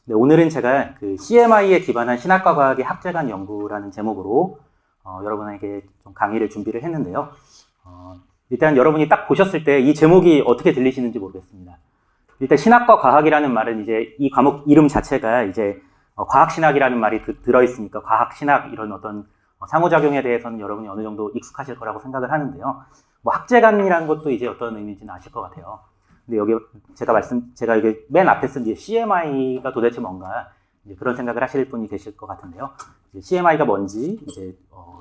네, 오늘은 제가 그 CMI에 기반한 신학과 과학의 학제간 연구라는 제목으로 여러분에게 좀 강의를 준비를 했는데요. 일단 여러분이 딱 보셨을 때 이 제목이 어떻게 들리시는지 모르겠습니다. 일단 신학과 과학이라는 말은 이제 이 과목 이름 자체가 이제 과학신학이라는 말이 들어있으니까 과학신학 이런 어떤 상호작용에 대해서는 여러분이 어느 정도 익숙하실 거라고 생각을 하는데요. 뭐 학제간이라는 것도 이제 어떤 의미인지는 아실 것 같아요. 근데 여기 제가 이게 맨 앞에 쓴 이제 CMI가 도대체 뭔가 이제 그런 생각을 하실 분이 계실 것 같은데요. 이제 CMI가 뭔지 이제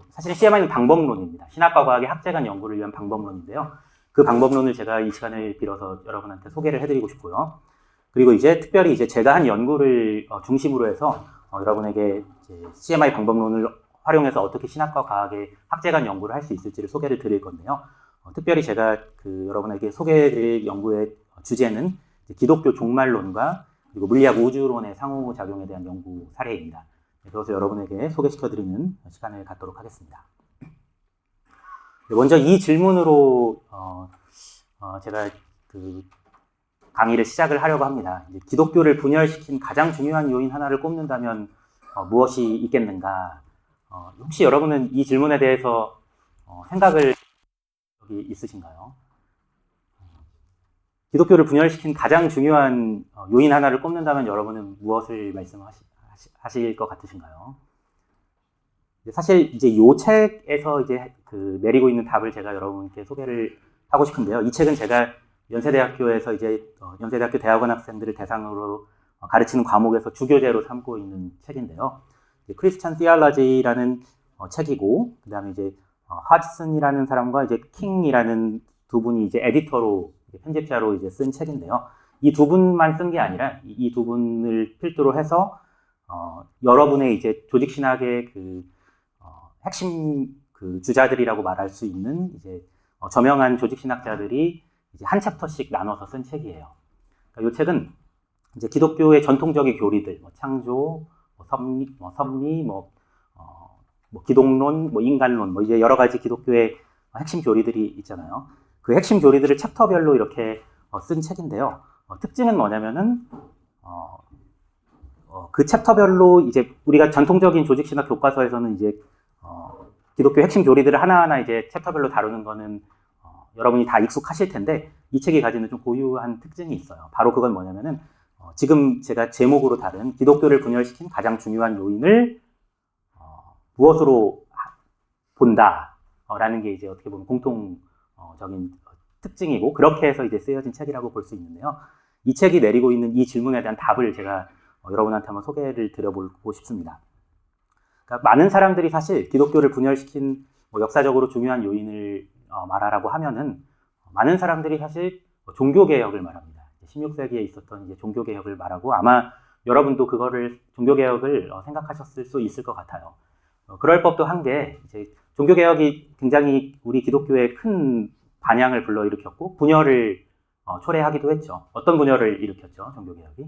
사실 CMI는 방법론입니다. 신학과 과학의 학제간 연구를 위한 방법론인데요. 그 방법론을 제가 이 시간을 빌어서 여러분한테 소개를 해드리고 싶고요. 그리고 이제 특별히 이제 제가 한 연구를 중심으로 해서 여러분에게 이제 CMI 방법론을 활용해서 어떻게 신학과 과학의 학제간 연구를 할 수 있을지를 소개를 드릴 건데요. 특별히 제가 여러분에게 소개해드릴 연구의 주제는 기독교 종말론과 그리고 물리학 우주론의 상호작용에 대한 연구 사례입니다. 그래서 여러분에게 소개시켜드리는 시간을 갖도록 하겠습니다. 먼저 이 질문으로 제가 강의를 시작을 하려고 합니다. 이제 기독교를 분열시킨 가장 중요한 요인 하나를 꼽는다면 무엇이 있겠는가? 혹시 여러분은 이 질문에 대해서 생각을 여기 있으신가요? 기독교를 분열시킨 가장 중요한 요인 하나를 꼽는다면 여러분은 무엇을 말씀하실 것 같으신가요? 사실 이제 이 책에서 이제 내리고 있는 답을 제가 여러분께 소개를 하고 싶은데요. 이 책은 제가 연세대학교에서 이제 연세대학교 대학원 학생들을 대상으로 가르치는 과목에서 주교재로 삼고 있는 책인데요. 크리스찬 티올로지라는 책이고, 그 다음에 이제 하드슨이라는 사람과 이제 킹이라는 두 분이 이제 에디터로 편집자로 이제 쓴 책인데요. 이 두 분만 쓴 게 아니라 이 두 분을 필두로 해서 여러분의 이제 조직 신학의 핵심 주자들이라고 말할 수 있는 이제 저명한 조직 신학자들이 이제 한 챕터씩 나눠서 쓴 책이에요. 그러니까 이 책은 이제 기독교의 전통적인 교리들, 창조, 섭리, 기독론, 인간론, 이제 여러 가지 기독교의 핵심 교리들이 있잖아요. 그 핵심 교리들을 챕터별로 이렇게 쓴 책인데요. 특징은 뭐냐면은 그 챕터별로 이제 우리가 전통적인 조직신학 교과서에서는 이제 기독교 핵심 교리들을 하나하나 이제 챕터별로 다루는 거는 여러분이 다 익숙하실 텐데 이 책이 가지는 좀 고유한 특징이 있어요. 바로 그건 뭐냐면은 지금 제가 제목으로 다룬 기독교를 분열시킨 가장 중요한 요인을 무엇으로 본다라는 게 이제 어떻게 보면 공통적인 특징이고 그렇게 해서 이제 쓰여진 책이라고 볼 수 있는데요. 이 책이 내리고 있는 이 질문에 대한 답을 제가 여러분한테 한번 소개를 드려보고 싶습니다. 그러니까 많은 사람들이 사실 기독교를 분열시킨 역사적으로 중요한 요인을 말하라고 하면은 많은 사람들이 사실 종교개혁을 말합니다. 16세기에 있었던 이제 종교개혁을 말하고 아마 여러분도 그거를 종교개혁을 생각하셨을 수 있을 것 같아요. 그럴 법도 한 게 이제 종교개혁이 굉장히 우리 기독교에 큰 반향을 불러일으켰고 분열을 초래하기도 했죠. 어떤 분열을 일으켰죠? 종교개혁이?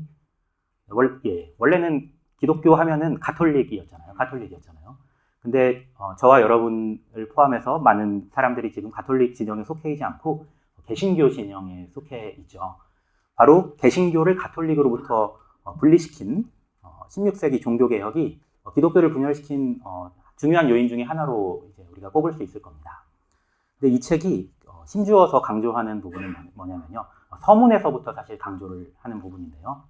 원래는 기독교 하면은 가톨릭이었잖아요. 근데 저와 여러분을 포함해서 많은 사람들이 지금 가톨릭 진영에 속해 있지 않고 개신교 진영에 속해 있죠. 바로 개신교를 가톨릭으로부터 분리시킨 16세기 종교개혁이 기독교를 분열시킨 중요한 요인 중에 하나로 이제 우리가 꼽을 수 있을 겁니다. 근데 이 책이 힘주어서 강조하는 부분은 뭐냐면요. 서문에서부터 사실 강조를 하는 부분인데요.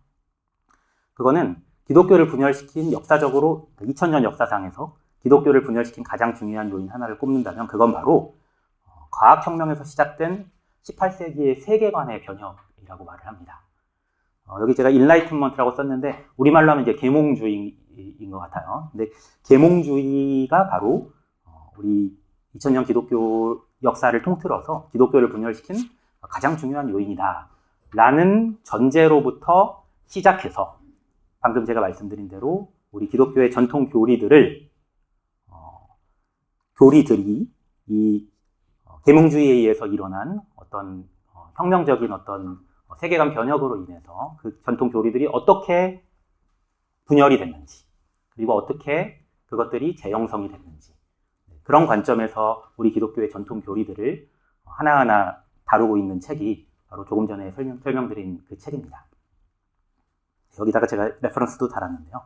그거는 기독교를 분열시킨 역사적으로 2000년 역사상에서 기독교를 분열시킨 가장 중요한 요인 하나를 꼽는다면 그건 바로 과학혁명에서 시작된 18세기의 세계관의 변혁이라고 말을 합니다. 여기 제가 인라이트먼트라고 썼는데 우리말로 하면 이제 계몽주의인 것 같아요. 근데 계몽주의가 바로 우리 2000년 기독교 역사를 통틀어서 기독교를 분열시킨 가장 중요한 요인이다 라는 전제로부터 시작해서 방금 제가 말씀드린 대로 우리 기독교의 전통 교리들이 이 계몽주의에 의해서 일어난 어떤 혁명적인 어떤 세계관 변혁으로 인해서 그 전통 교리들이 어떻게 분열이 됐는지 그리고 어떻게 그것들이 재형성이 됐는지 그런 관점에서 우리 기독교의 전통 교리들을 하나하나 다루고 있는 책이 바로 조금 전에 설명드린 그 책입니다. 여기다가 제가 레퍼런스도 달았는데요.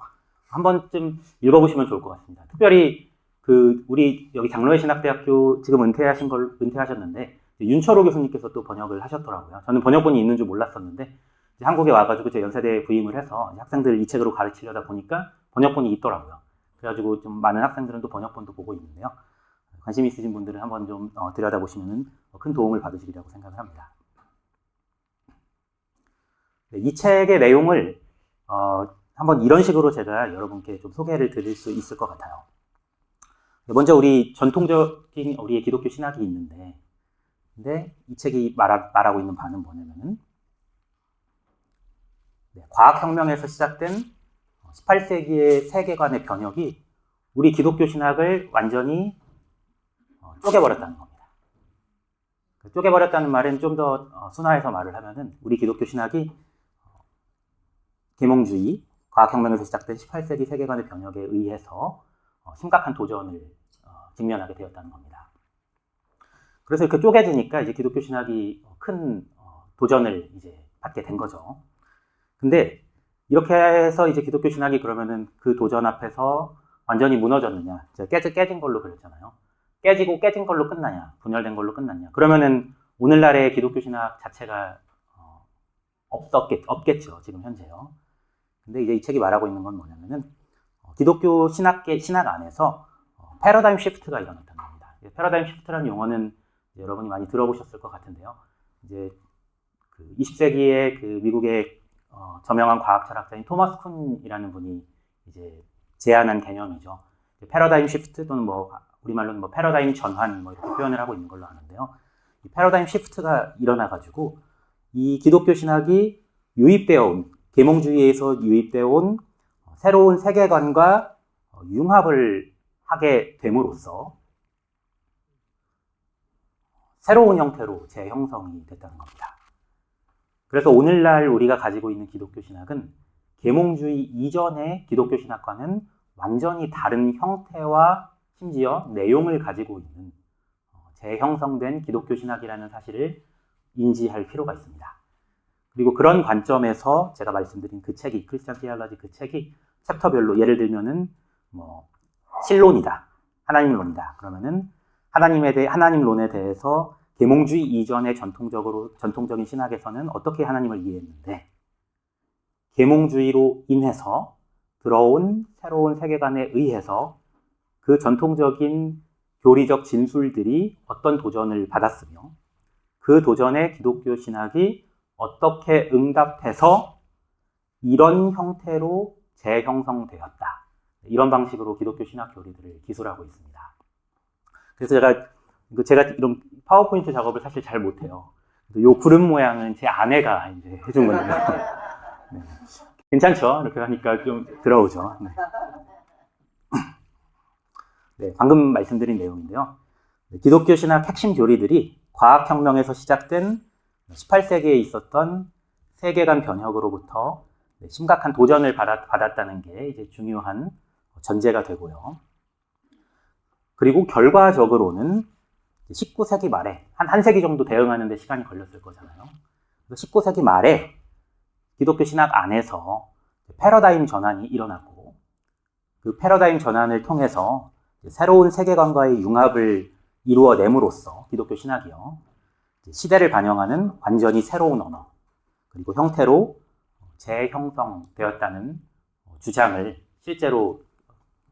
한 번쯤 읽어보시면 좋을 것 같습니다. 특별히 우리 여기 장로회 신학대학교 지금 은퇴하셨는데 윤철호 교수님께서 또 번역을 하셨더라고요. 저는 번역본이 있는 줄 몰랐었는데 한국에 와가지고 제 연세대에 부임을 해서 학생들 이 책으로 가르치려다 보니까 번역본이 있더라고요. 그래가지고 좀 많은 학생들은 또 번역본도 보고 있는데요. 관심 있으신 분들은 한번 좀 들여다보시면 큰 도움을 받으시리라고 생각을 합니다. 네, 이 책의 내용을 한번 이런 식으로 제가 여러분께 좀 소개를 드릴 수 있을 것 같아요. 먼저 우리 전통적인 우리의 기독교 신학이 있는데, 근데 이 책이 말하고 있는 바는 뭐냐면은, 과학혁명에서 시작된 18세기의 세계관의 변혁이 우리 기독교 신학을 완전히 쪼개버렸다는 겁니다. 쪼개버렸다는 말은 좀 더 순화해서 말을 하면은 우리 기독교 신학이 계몽주의, 과학혁명에서 시작된 18세기 세계관의 변혁에 의해서 심각한 도전을 직면하게 되었다는 겁니다. 그래서 이렇게 쪼개지니까 이제 기독교 신학이 큰 도전을 이제 받게 된 거죠. 근데 이렇게 해서 이제 기독교 신학이 그러면은 그 도전 앞에서 완전히 무너졌느냐? 깨진 걸로 그랬잖아요. 깨지고 깨진 걸로 끝나냐? 분열된 걸로 끝났냐? 그러면은 오늘날의 기독교 신학 자체가 없겠죠. 지금 현재요. 근데 이제 이 책이 말하고 있는 건 뭐냐면은 기독교 신학 안에서 패러다임 시프트가 일어났다는 겁니다. 패러다임 시프트라는 용어는 여러분이 많이 들어보셨을 것 같은데요. 이제 20세기에 미국의 저명한 과학 철학자인 토마스 쿤이라는 분이 이제 제안한 개념이죠. 패러다임 시프트 또는 우리말로는 패러다임 전환 이렇게 표현을 하고 있는 걸로 아는데요. 이 패러다임 시프트가 일어나가지고 이 기독교 신학이 유입되어 온 계몽주의에서 유입되어 온 새로운 세계관과 융합을 하게 됨으로써 새로운 형태로 재형성이 됐다는 겁니다. 그래서 오늘날 우리가 가지고 있는 기독교 신학은 계몽주의 이전의 기독교 신학과는 완전히 다른 형태와 심지어 내용을 가지고 있는 재형성된 기독교 신학이라는 사실을 인지할 필요가 있습니다. 그리고 그런 관점에서 제가 말씀드린 그 책이 크리스천 티올로지 그 책이 챕터별로 예를 들면은 신론이다, 하나님론이다. 그러면은 하나님론에 대해서 계몽주의 이전의 전통적인 신학에서는 어떻게 하나님을 이해했는데 계몽주의로 인해서 들어온 새로운 세계관에 의해서 그 전통적인 교리적 진술들이 어떤 도전을 받았으며 그 도전에 기독교 신학이 어떻게 응답해서 이런 형태로 재형성되었다. 이런 방식으로 기독교 신학 교리들을 기술하고 있습니다. 그래서 제가 이런 파워포인트 작업을 사실 잘 못해요. 이 구름 모양은 제 아내가 이제 해준 건데. 네. 괜찮죠? 이렇게 하니까 좀 들어오죠. 네. 네, 방금 말씀드린 내용인데요. 기독교 신학 핵심 교리들이 과학혁명에서 시작된 18세기에 있었던 세계관 변혁으로부터 심각한 도전을 받았다는 게 이제 중요한 전제가 되고요. 그리고 결과적으로는 19세기 말에 한 세기 정도 대응하는 데 시간이 걸렸을 거잖아요. 19세기 말에 기독교 신학 안에서 패러다임 전환이 일어났고 그 패러다임 전환을 통해서 새로운 세계관과의 융합을 이루어냄으로써 기독교 신학이요. 시대를 반영하는 완전히 새로운 언어 그리고 형태로 재형성되었다는 주장을 실제로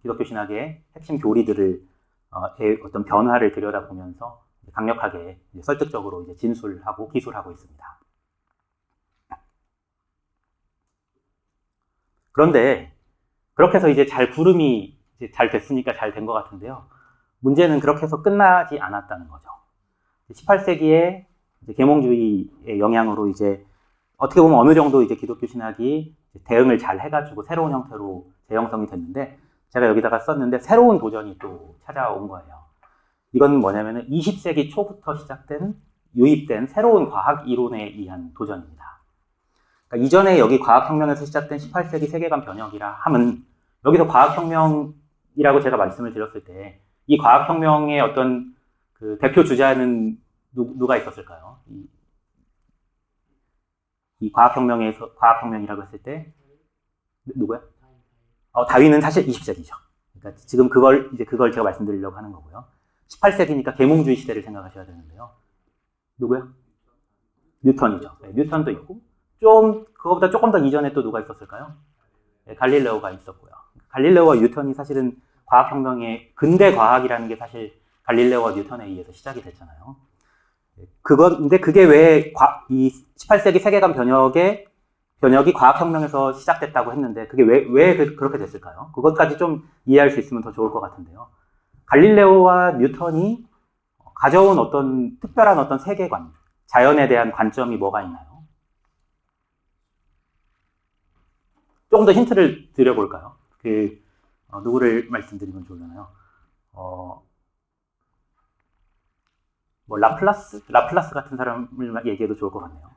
기독교 신학의 핵심 교리들을 어떤 변화를 들여다보면서 강력하게 설득적으로 이제 진술하고 기술하고 있습니다. 그런데 그렇게 해서 이제 구름이 이제 잘 됐으니까 잘 된 것 같은데요. 문제는 그렇게 해서 끝나지 않았다는 거죠. 18세기에 계몽주의의 영향으로 이제 어떻게 보면 어느 정도 이제 기독교 신학이 대응을 잘 해가지고 새로운 형태로 재형성이 됐는데 제가 여기다가 썼는데 새로운 도전이 또 찾아온 거예요. 이건 뭐냐면은 20세기 초부터 유입된 새로운 과학 이론에 의한 도전입니다. 그러니까 이전에 여기 과학혁명에서 시작된 18세기 세계관 변혁이라 함은 여기서 과학혁명이라고 제가 말씀을 드렸을 때 이 과학혁명의 어떤 그 대표 주자는 누가 있었을까요? 이 과학혁명이라고 했을 때 누구야? 다윈은 사실 20세기죠. 그러니까 지금 그걸 제가 말씀드리려고 하는 거고요. 18세기니까 계몽주의 시대를 생각하셔야 되는데요. 누구야? 뉴턴이죠. 네, 뉴턴도 있고, 그거보다 조금 더 이전에 또 누가 있었을까요? 네, 갈릴레오가 있었고요. 갈릴레오와 뉴턴이 사실은 과학혁명의 근대 과학이라는 게 사실 갈릴레오와 뉴턴에 의해서 시작이 됐잖아요. 근데 그게 왜 이 18세기 세계관 변혁이 과학혁명에서 시작됐다고 했는데 그게 왜 그렇게 됐을까요? 그것까지 좀 이해할 수 있으면 더 좋을 것 같은데요. 갈릴레오와 뉴턴이 가져온 어떤 특별한 어떤 세계관, 자연에 대한 관점이 뭐가 있나요? 조금 더 힌트를 드려볼까요? 누구를 말씀드리면 좋으려나요? 라플라스 같은 사람을 얘기해도 좋을 것 같네요.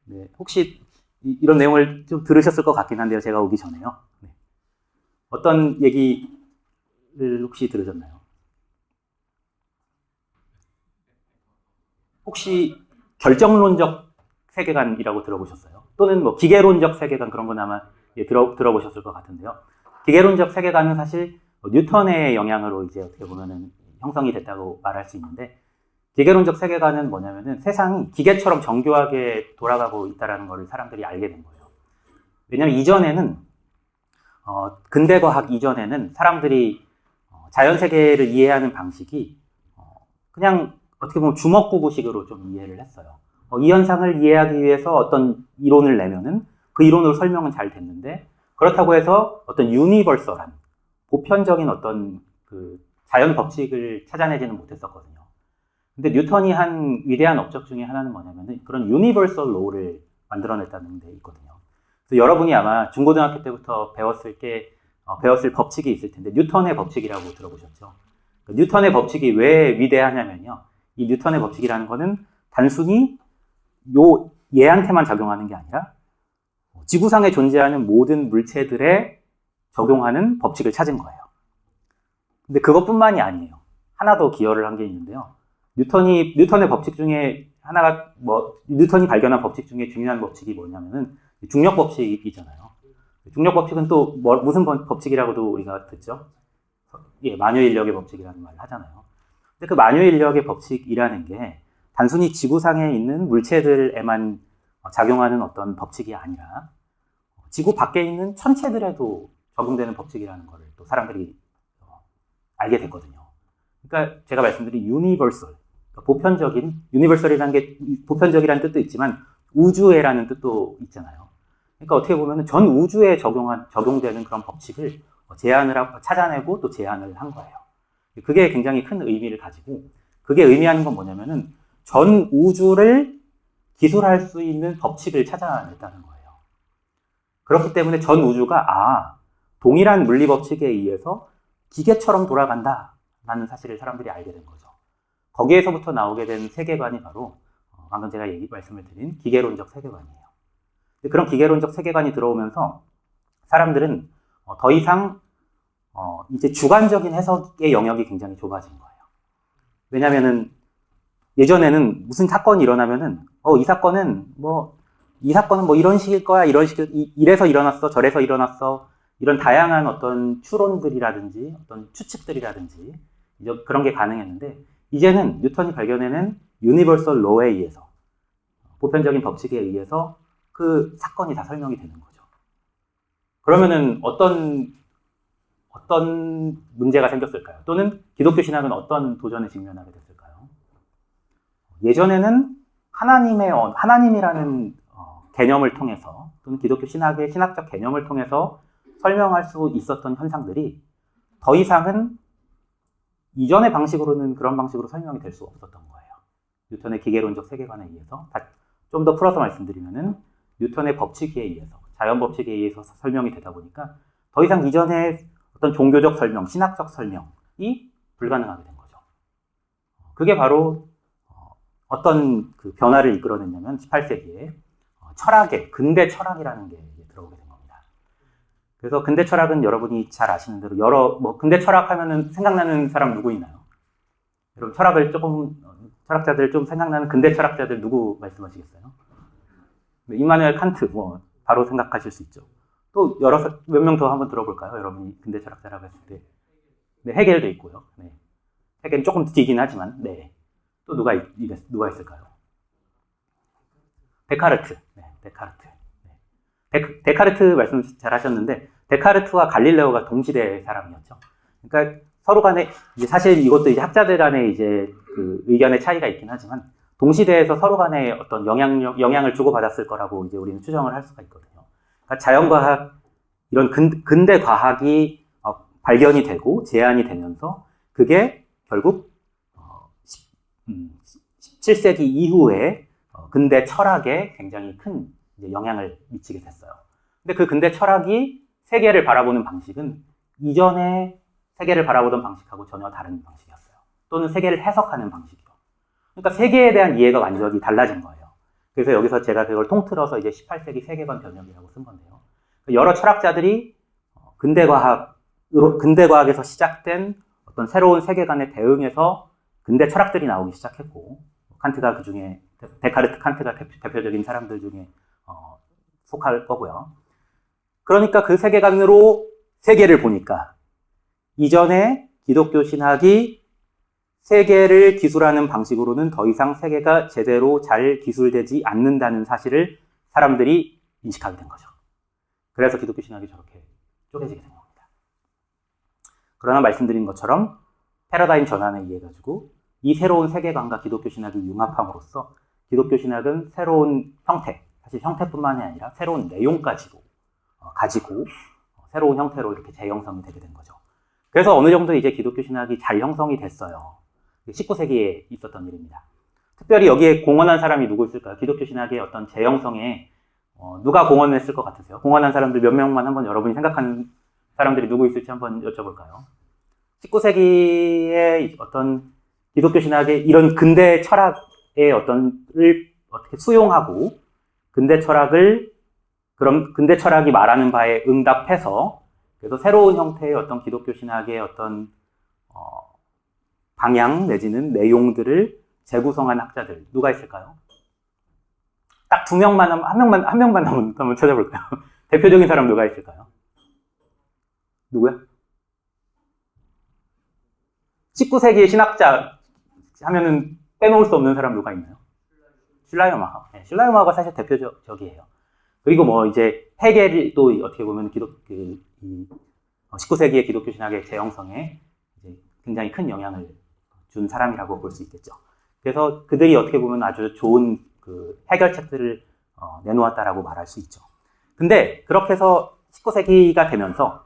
네, 혹시 이런 내용을 좀 들으셨을 것 같긴 한데요. 제가 오기 전에요. 네. 어떤 얘기를 혹시 들으셨나요? 혹시 결정론적 세계관이라고 들어보셨어요? 또는 뭐 기계론적 세계관 그런 건 아마 들어보셨을 것 같은데요. 기계론적 세계관은 사실 뉴턴의 영향으로 이제 어떻게 보면은 형성이 됐다고 말할 수 있는데 기계론적 세계관은 뭐냐면은 세상이 기계처럼 정교하게 돌아가고 있다는 걸 사람들이 알게 된 거예요. 왜냐하면 이전에는 근대 과학 이전에는 사람들이 자연 세계를 이해하는 방식이 그냥 어떻게 보면 주먹구구식으로 좀 이해를 했어요. 이 현상을 이해하기 위해서 어떤 이론을 내면은 그 이론으로 설명은 잘 됐는데 그렇다고 해서 어떤 유니버설한 보편적인 어떤 그 자연 법칙을 찾아내지는 못했었거든요. 근데 뉴턴이 한 위대한 업적 중에 하나는 뭐냐면은 그런 유니버설 로우를 만들어냈다는 데 있거든요. 그래서 여러분이 아마 중고등학교 때부터 배웠을 법칙이 있을 텐데 뉴턴의 법칙이라고 들어보셨죠? 뉴턴의 법칙이 왜 위대하냐면요. 이 뉴턴의 법칙이라는 거는 단순히 얘한테만 적용하는 게 아니라 지구상에 존재하는 모든 물체들에 적용하는 법칙을 찾은 거예요. 근데 그것뿐만이 아니에요. 하나 더 기여를 한 게 있는데요. 뉴턴의 법칙 중에 하나가 뉴턴이 발견한 법칙 중에 중요한 법칙이 뭐냐면은 중력 법칙이잖아요. 중력 법칙은 또 무슨 법칙이라고도 우리가 듣죠? 예, 만유 인력의 법칙이라는 말을 하잖아요. 근데 그 만유 인력의 법칙이라는 게 단순히 지구상에 있는 물체들에만 작용하는 어떤 법칙이 아니라 지구 밖에 있는 천체들에도 적용되는 법칙이라는 것을 또 사람들이 알게 됐거든요. 그러니까 제가 말씀드린 유니버설, 유니버설이라는 게 보편적이라는 뜻도 있지만 우주에라는 뜻도 있잖아요. 그러니까 어떻게 보면 전 우주에 적용되는 그런 법칙을 찾아내고 또 제안을 한 거예요. 그게 굉장히 큰 의미를 가지고 그게 의미하는 건 뭐냐면은 전 우주를 기술할 수 있는 법칙을 찾아냈다는 거예요. 그렇기 때문에 전 우주가 동일한 물리 법칙에 의해서 기계처럼 돌아간다라는 사실을 사람들이 알게 된 거죠. 거기에서부터 나오게 된 세계관이 바로 방금 제가 말씀을 드린 기계론적 세계관이에요. 그런 기계론적 세계관이 들어오면서 사람들은 더 이상 이제 주관적인 해석의 영역이 굉장히 좁아진 거예요. 왜냐면은 예전에는 무슨 사건이 일어나면은 이 사건은 뭐 이런 식일 거야, 이래서 일어났어, 저래서 일어났어, 이런 다양한 어떤 추론들이라든지 어떤 추측들이라든지 그런 게 가능했는데 이제는 뉴턴이 발견해낸 유니버설 로에 의해서 보편적인 법칙에 의해서 그 사건이 다 설명이 되는 거죠. 그러면은 어떤 문제가 생겼을까요? 또는 기독교 신학은 어떤 도전에 직면하게 됐을까요? 예전에는 하나님이라는 개념을 통해서 또는 기독교 신학의 신학적 개념을 통해서 설명할 수 있었던 현상들이 더 이상은 이전의 방식으로는 그런 방식으로 설명이 될 수 없었던 거예요. 뉴턴의 기계론적 세계관에 의해서 좀 더 풀어서 말씀드리면은 뉴턴의 법칙에 의해서 자연 법칙에 의해서 설명이 되다 보니까 더 이상 이전의 어떤 종교적 설명, 신학적 설명이 불가능하게 된 거죠. 그게 바로 어떤 그 변화를 이끌어냈냐면 18세기에 근대 철학이라는 게 들어오게 된 겁니다. 그래서 근대 철학은 여러분이 잘 아시는 대로 근대 철학 하면은 생각나는 사람 누구 있나요? 여러분 철학자들 좀 생각나는 근대 철학자들 누구 말씀하시겠어요? 이마누엘 칸트 바로 생각하실 수 있죠. 또 몇 명 더 한번 들어볼까요? 여러분이 근대 철학자라고 했을 때. 네, 헤겔도 있고요. 네. 헤겔은 조금 뒤긴 하지만, 네. 또 누가 있을까요? 데카르트. 네, 데카르트. 네. 데카르트 말씀 잘 하셨는데, 데카르트와 갈릴레오가 동시대 사람이었죠. 그러니까 서로 간에, 이제 사실 이것도 이제 학자들 간에 이제 그 의견의 차이가 있긴 하지만, 동시대에서 서로 간에 어떤 영향을 주고받았을 거라고 이제 우리는 추정을 할 수가 있거든요. 그러니까 자연과학, 이런 근대 과학이 발견이 되고 제안이 되면서 그게 결국 17세기 이후에 근대 철학에 굉장히 큰 이제 영향을 미치게 됐어요. 근데 그 근대 철학이 세계를 바라보는 방식은 이전에 세계를 바라보던 방식하고 전혀 다른 방식이었어요. 또는 세계를 해석하는 방식이요. 그러니까 세계에 대한 이해가 완전히 달라진 거예요. 그래서 여기서 제가 그걸 통틀어서 이제 18세기 세계관 변혁이라고 쓴 건데요. 여러 철학자들이 근대 과학에서 시작된 어떤 새로운 세계관에 대응해서 근대 철학들이 나오기 시작했고, 칸트가 그 중에, 데카르트, 칸트가 대표적인 사람들 중에 속할 거고요. 그러니까 그 세계관으로 세계를 보니까 이전에 기독교 신학이 세계를 기술하는 방식으로는 더 이상 세계가 제대로 잘 기술되지 않는다는 사실을 사람들이 인식하게 된 거죠. 그래서 기독교 신학이 저렇게 쪼개지게 된 겁니다. 그러나 말씀드린 것처럼 패러다임 전환에 의해 가지고 이 새로운 세계관과 기독교 신학이 융합함으로써 기독교 신학은 새로운 형태, 사실 형태뿐만이 아니라 새로운 내용까지 가지고 새로운 형태로 이렇게 재형성이 되게 된 거죠. 그래서 어느 정도 이제 기독교 신학이 잘 형성이 됐어요. 19세기에 있었던 일입니다. 특별히 여기에 공헌한 사람이 누구 있을까요? 기독교 신학의 어떤 재형성에 누가 공헌했을 것 같으세요? 공헌한 사람들 몇 명만 한번 여러분이 생각하는 사람들이 누구 있을지 한번 여쭤볼까요? 19세기에 어떤 기독교 신학의 이런 근대 철학의 어떻게 수용하고 근대 철학이 말하는 바에 응답해서 그래서 새로운 형태의 어떤 기독교 신학의 어떤 방향 내지는 내용들을 재구성한 학자들 누가 있을까요? 딱 한 명만 한번 찾아볼까요? 대표적인 사람 누가 있을까요? 누구야? 19세기의 신학자 하면은 빼놓을 수 없는 사람 누가 있나요? 슐라이어마하. 네, 슐라이어마하가 사실 대표적이에요. 그리고 뭐 이제 헤겔이 또 어떻게 보면 19세기의 기독교 신학의 재형성에 이제 굉장히 큰 영향을 준 사람이라고 볼 수 있겠죠. 그래서 그들이 어떻게 보면 아주 좋은 그 해결책들을 내놓았다라고 말할 수 있죠. 근데 그렇게 해서 19세기가 되면서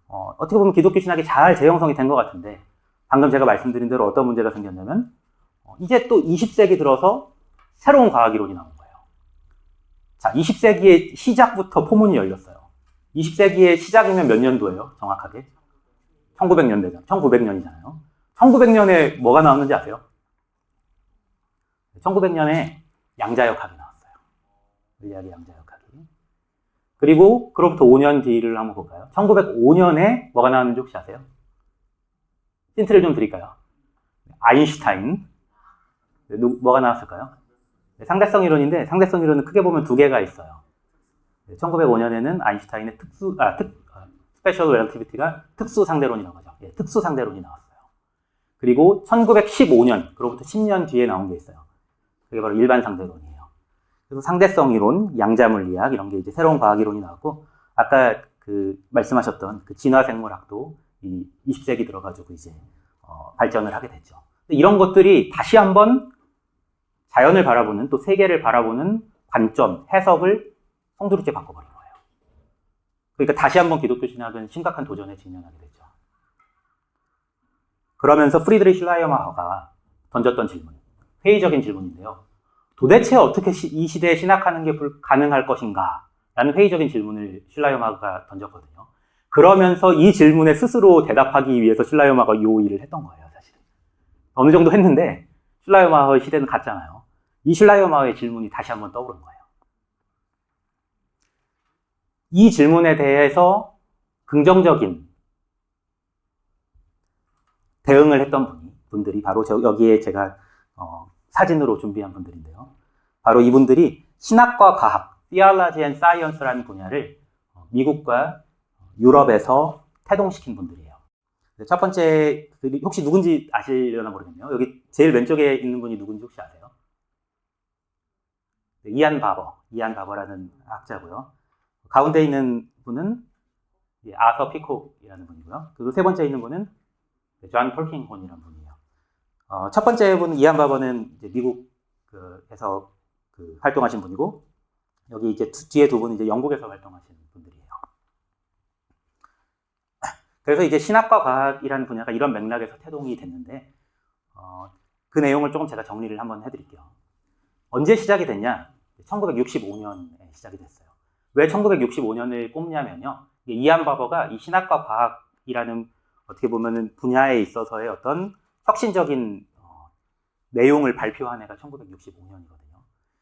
어떻게 보면 기독교 신학이 잘 재형성이 된 것 같은데 방금 제가 말씀드린 대로 어떤 문제가 생겼냐면 이제 또 20세기 들어서 새로운 과학이론이 나온 거예요. 자, 20세기의 시작부터 포문이 열렸어요. 20세기의 시작이면 몇 년도예요? 정확하게? 1900년이잖아요. 1900년에 뭐가 나왔는지 아세요? 1900년에 양자역학이 나왔어요. 물리학의 양자역학이. 그리고 그로부터 5년 뒤를 한번 볼까요? 1905년에 뭐가 나왔는지 혹시 아세요? 힌트를 좀 드릴까요? 아인슈타인. 뭐가 나왔을까요? 상대성 이론인데 상대성 이론은 크게 보면 두 개가 있어요. 1905년에는 아인슈타인의 스페셜 렐러티비티가 특수 상대론이라고 하죠. 특수 상대론이 나왔어요. 그리고 1915년, 그로부터 10년 뒤에 나온 게 있어요. 그게 바로 일반 상대론이에요. 그래서 상대성 이론, 양자 물리학 이런 게 이제 새로운 과학 이론이 나왔고, 아까 그 말씀하셨던 그 진화 생물학도 이 20세기 들어가지고 이제 발전을 하게 됐죠. 이런 것들이 다시 한번 자연을 바라보는 또 세계를 바라보는 관점, 해석을 송두리째 바꿔버린 거예요. 그러니까 다시 한번 기독교 신학은 심각한 도전에 직면하게 됐죠. 그러면서 프리드리히 슐라이어마허가 던졌던 질문, 회의적인 질문인데요. 도대체 어떻게 이 시대에 신학하는 게 가능할 것인가? 라는 회의적인 질문을 슐라이어마허가 던졌거든요. 그러면서 이 질문에 스스로 대답하기 위해서 슐라이어마허가 이 일을 했던 거예요, 사실은. 어느 정도 했는데 슐라이어마허의 시대는 갔잖아요. 이 슐라이어마허의 질문이 다시 한번 떠오른 거예요. 이 질문에 대해서 긍정적인 대응을 했던 분들이 바로 여기에 제가 사진으로 준비한 분들인데요. 바로 이분들이 신학과 과학, Theology and Science라는 분야를 미국과 유럽에서 태동시킨 분들이에요. 첫 번째, 혹시 누군지 아시려나 모르겠네요. 여기 제일 왼쪽에 있는 분이 누군지 혹시 아세요? 이안 바버라는 학자고요. 가운데 있는 분은 아서 피콕이라는 분이고요. 그리고 세 번째 있는 분은 존 폴킹혼이라는 분이에요. 첫 번째 분은 이안 바버는 이제 미국에서 활동하신 분이고, 여기 이제 뒤에 두 분은 이제 영국에서 활동하시는 분들이에요. 그래서 이제 신학과 과학이라는 분야가 이런 맥락에서 태동이 됐는데, 그 내용을 조금 제가 정리를 한번 해드릴게요. 언제 시작이 됐냐? 1965년에 시작이 됐어요. 왜 1965년을 꼽냐면요. 이안 바버가 이 신학과 과학이라는 어떻게 보면은 분야에 있어서의 어떤 혁신적인 내용을 발표한 해가 1965년이거든요.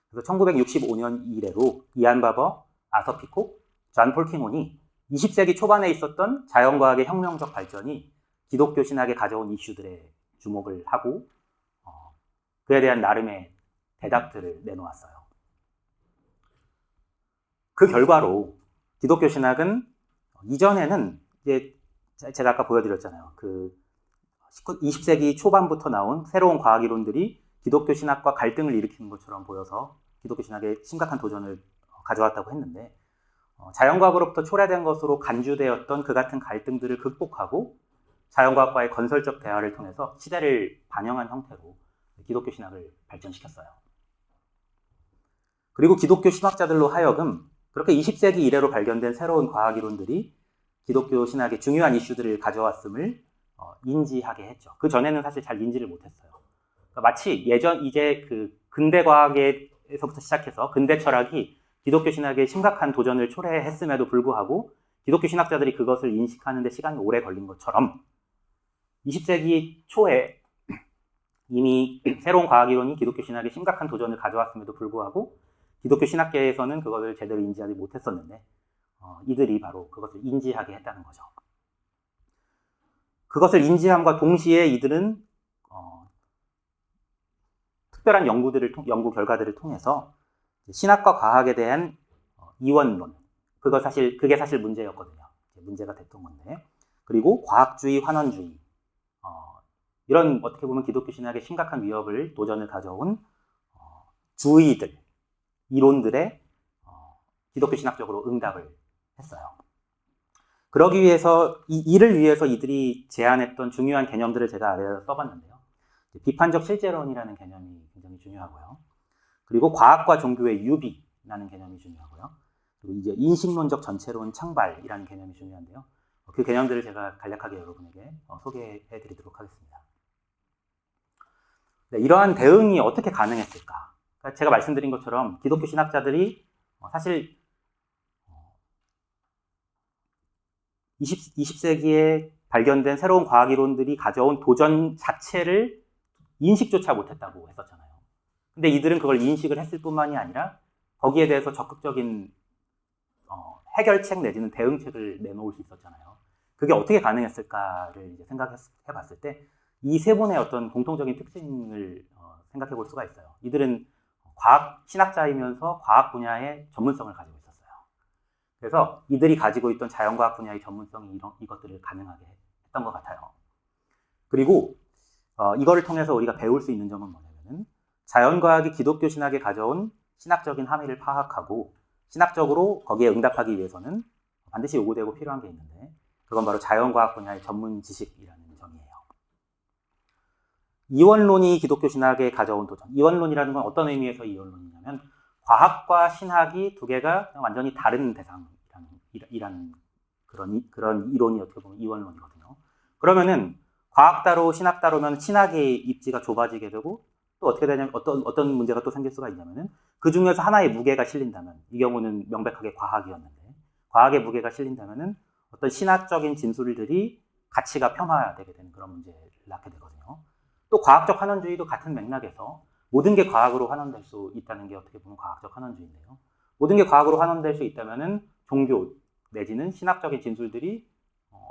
그래서 1965년 이래로 이안 바버, 아서 피콕, 존 폴킹혼이 20세기 초반에 있었던 자연과학의 혁명적 발전이 기독교 신학에 가져온 이슈들에 주목을 하고 그에 대한 나름의 대답들을 내놓았어요. 그 결과로 기독교 신학은 이전에는 이제 제가 아까 보여드렸잖아요. 20세기 초반부터 나온 새로운 과학 이론들이 기독교 신학과 갈등을 일으키는 것처럼 보여서 기독교 신학에 심각한 도전을 가져왔다고 했는데, 자연과학으로부터 초래된 것으로 간주되었던 그 같은 갈등들을 극복하고 자연과학과의 건설적 대화를 통해서 시대를 반영한 형태로 기독교 신학을 발전시켰어요. 그리고 기독교 신학자들로 하여금 그렇게 20세기 이래로 발견된 새로운 과학 이론들이 기독교 신학의 중요한 이슈들을 가져왔음을 인지하게 했죠. 그 전에는 사실 잘 인지를 못했어요. 그러니까 마치 이제 근대 과학에서부터 시작해서 근대 철학이 기독교 신학에 심각한 도전을 초래했음에도 불구하고 기독교 신학자들이 그것을 인식하는 데 시간이 오래 걸린 것처럼 20세기 초에 이미 새로운 과학 이론이 기독교 신학에 심각한 도전을 가져왔음에도 불구하고 기독교 신학계에서는 그것을 제대로 인지하지 못했었는데 이들이 바로 그것을 인지하게 했다는 거죠. 그것을 인지함과 동시에 이들은 특별한 연구 결과들을 통해서 신학과 과학에 대한 이원론, 그게 사실 문제였거든요. 문제가 됐던 건데, 그리고 과학주의, 환원주의, 이런 어떻게 보면 기독교 신학의 심각한 위협을 도전을 가져온 주의들, 이론들에 기독교 신학적으로 응답을 했어요. 그러기 위해서 이를 위해서 이들이 제안했던 중요한 개념들을 제가 아래에 써봤는데요. 비판적 실제론이라는 개념이 굉장히 중요하고요. 그리고 과학과 종교의 유비라는 개념이 중요하고요. 그리고 이제 인식론적 전체론 창발이라는 개념이 중요한데요. 그 개념들을 제가 간략하게 여러분에게 소개해드리도록 하겠습니다. 네, 이러한 대응이 어떻게 가능했을까? 그러니까 제가 말씀드린 것처럼 기독교 신학자들이 사실 20세기에 발견된 새로운 과학 이론들이 가져온 도전 자체를 인식조차 못했다고 했었잖아요. 근데 이들은 그걸 인식을 했을 뿐만이 아니라 거기에 대해서 적극적인 해결책 내지는 대응책을 내놓을 수 있었잖아요. 그게 어떻게 가능했을까를 이제 생각해 봤을 때 이 세 분의 어떤 공통적인 특징을 생각해 볼 수가 있어요. 이들은 과학 신학자이면서 과학 분야의 전문성을 가지고 있었어요. 그래서 이들이 가지고 있던 자연과학 분야의 전문성이 이것들을 가능하게 했던 것 같아요. 그리고 이거를 통해서 우리가 배울 수 있는 점은 뭐냐면은 자연과학이 기독교 신학에 가져온 신학적인 함의를 파악하고 신학적으로 거기에 응답하기 위해서는 반드시 요구되고 필요한 게 있는데 그건 바로 자연과학 분야의 전문 지식이라는 점이에요. 이원론이 기독교 신학에 가져온 도전. 이원론이라는 건 어떤 의미에서 이원론이냐면 과학과 신학이 두 개가 완전히 다른 대상이라는 그런 이론이 어떻게 보면 이원론이거든요. 그러면은 과학 따로 신학 따로면 신학의 입지가 좁아지게 되고 또 어떻게 되냐면 어떤 문제가 또 생길 수가 있냐면은 그 중에서 하나의 무게가 실린다면 이 경우는 명백하게 과학이었는데 과학의 무게가 실린다면은 어떤 신학적인 진술들이 가치가 폄하되게 되는 그런 문제를 낳게 되거든요. 또 과학적 환원주의도 같은 맥락에서 모든 게 과학으로 환원될 수 있다는 게 어떻게 보면 과학적 환원주의인데요. 모든 게 과학으로 환원될 수 있다면은 종교 내지는 신학적인 진술들이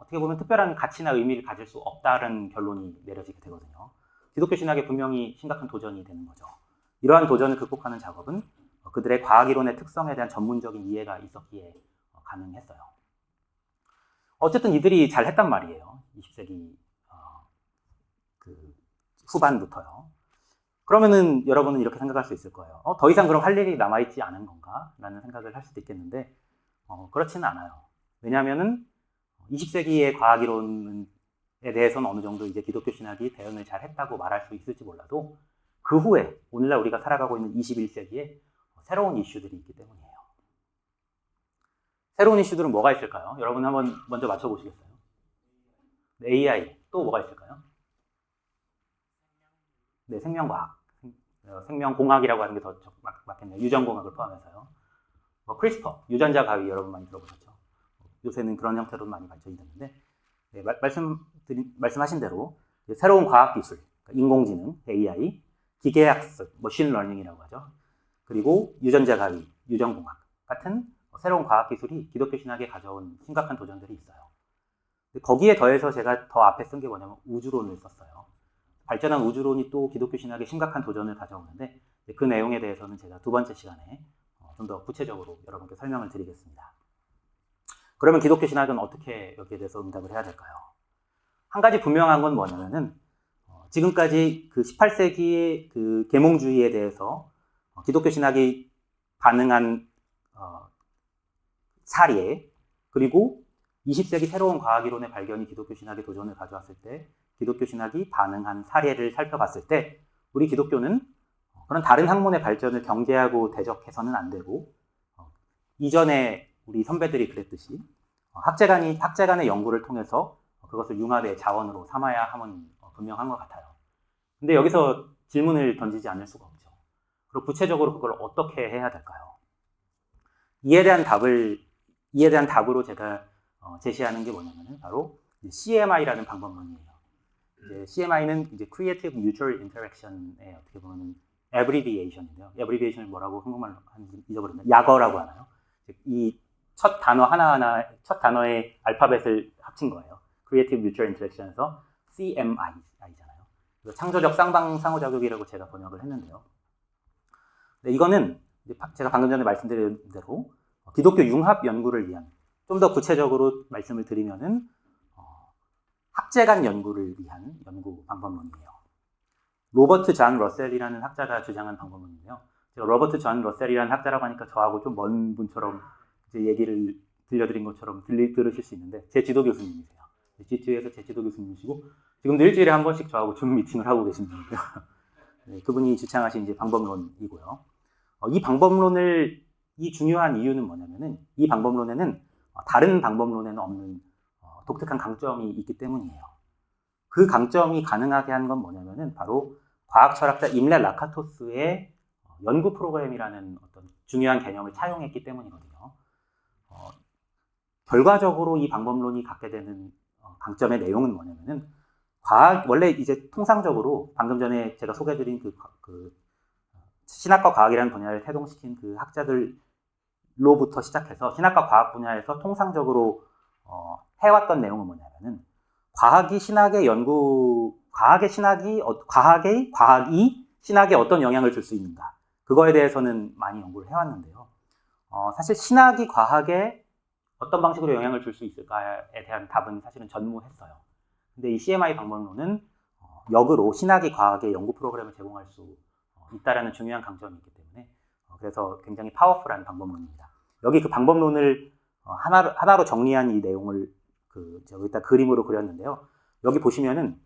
어떻게 보면 특별한 가치나 의미를 가질 수 없다는 결론이 내려지게 되거든요. 기독교 신학에 분명히 심각한 도전이 되는 거죠. 이러한 도전을 극복하는 작업은 그들의 과학이론의 특성에 대한 전문적인 이해가 있었기에 가능했어요. 어쨌든 이들이 잘 했단 말이에요. 20세기 그 후반부터요. 그러면은 여러분은 이렇게 생각할 수 있을 거예요. 더 이상 그럼 할 일이 남아있지 않은 건가? 라는 생각을 할 수도 있겠는데 그렇지는 않아요. 왜냐하면은 20세기의 과학이론에 대해서는 어느 정도 이제 기독교 신학이 대응을 잘 했다고 말할 수 있을지 몰라도 그 후에 오늘날 우리가 살아가고 있는 21세기에 새로운 이슈들이 있기 때문이에요. 새로운 이슈들은 뭐가 있을까요? 여러분 한번 먼저 맞춰보시겠어요? AI, 또 뭐가 있을까요? 네, 생명과학. 생명공학이라고 하는 게 더 맞겠네요. 유전공학을 포함해서요. 크리스퍼, 유전자 가위 여러분 많이 들어보셨죠? 요새는 그런 형태로 많이 발전이 됐는데 네, 말씀하신 대로 새로운 과학기술, 인공지능, AI, 기계학습, 머신러닝이라고 하죠. 그리고 유전자 가위, 유전공학 같은 새로운 과학기술이 기독교 신학에 가져온 심각한 도전들이 있어요. 거기에 더해서 제가 더 앞에 쓴 게 뭐냐면 우주론을 썼어요. 발전한 우주론이 또 기독교 신학에 심각한 도전을 가져오는데 그 내용에 대해서는 제가 두 번째 시간에 좀 더 구체적으로 여러분께 설명을 드리겠습니다. 그러면 기독교 신학은 어떻게 여기에 대해서 응답을 해야 될까요? 한 가지 분명한 건 뭐냐면은 지금까지 그 18세기의 그 계몽주의에 대해서 기독교 신학이 반응한 사례, 그리고 20세기 새로운 과학이론의 발견이 기독교 신학의 도전을 가져왔을 때 기독교 신학이 반응한 사례를 살펴봤을 때 우리 기독교는 그런 다른 학문의 발전을 경계하고 대적해서는 안 되고 이전에 우리 선배들이 그랬듯이 학제 간의 연구를 통해서 그것을 융합의 자원으로 삼아야 함은 분명한 것 같아요. 근데 여기서 질문을 던지지 않을 수가 없죠. 그리고 구체적으로 그걸 어떻게 해야 될까요? 이에 대한 답으로 제가 제시하는 게 뭐냐면은 바로 CMI라는 방법론이에요. 이제 CMI는 이제 Creative Mutual Interaction의 어떻게 보면 abbreviation인데요. abbreviation을 뭐라고 한국말로 하는지 잊어버렸네요. 약어라고 하나요? 이 첫 단어 하나하나, 첫 단어의 알파벳을 합친 거예요. Creative Mutual Interaction에서 CMI잖아요. 창조적 상호작용이라고 제가 번역을 했는데요. 네, 이거는 제가 방금 전에 말씀드린 대로 기독교 융합 연구를 위한, 좀 더 구체적으로 말씀을 드리면은 학제 간 연구를 위한 연구 방법론이에요. 로버트 존 러셀이라는 학자가 주장한 방법론인데요. 제가 로버트 존 러셀이라는 학자라고 하니까 저하고 좀 먼 분처럼 이제 얘기를 들려드린 것처럼 들으실 수 있는데 제 지도 교수님이세요. GTU에서 제 지도 교수님이시고 지금도 일주일에 한 번씩 저하고 줌 미팅을 하고 계신 분이고요. 네, 그분이 주창하신 이제 방법론이고요. 이 중요한 이유는 뭐냐면은 이 방법론에는 다른 방법론에는 없는 독특한 강점이 있기 때문이에요. 그 강점이 가능하게 한 건 뭐냐면은 바로 과학 철학자 임레 라카토스의 연구 프로그램이라는 어떤 중요한 개념을 차용했기 때문이거든요. 결과적으로 이 방법론이 갖게 되는 강점의 내용은 뭐냐면은 원래 이제 통상적으로 방금 전에 제가 소개해드린 그 신학과 과학이라는 분야를 태동시킨 그 학자들로부터 시작해서 신학과 과학 분야에서 통상적으로 해왔던 내용은 뭐냐면은 과학이 신학에 어떤 영향을 줄 수 있는가, 그거에 대해서는 많이 연구를 해왔는데요. 사실 신학이 과학에 어떤 방식으로 영향을 줄 수 있을까에 대한 답은 사실은 전무했어요. 근데 이 CMI 방법론은 역으로 신학이 과학에 연구 프로그램을 제공할 수 있다라는 중요한 강점이 있기 때문에 그래서 굉장히 파워풀한 방법론입니다. 여기 그 방법론을 하나로 정리한 이 내용을 제가 여기다 그림으로 그렸는데요. 여기 보시면은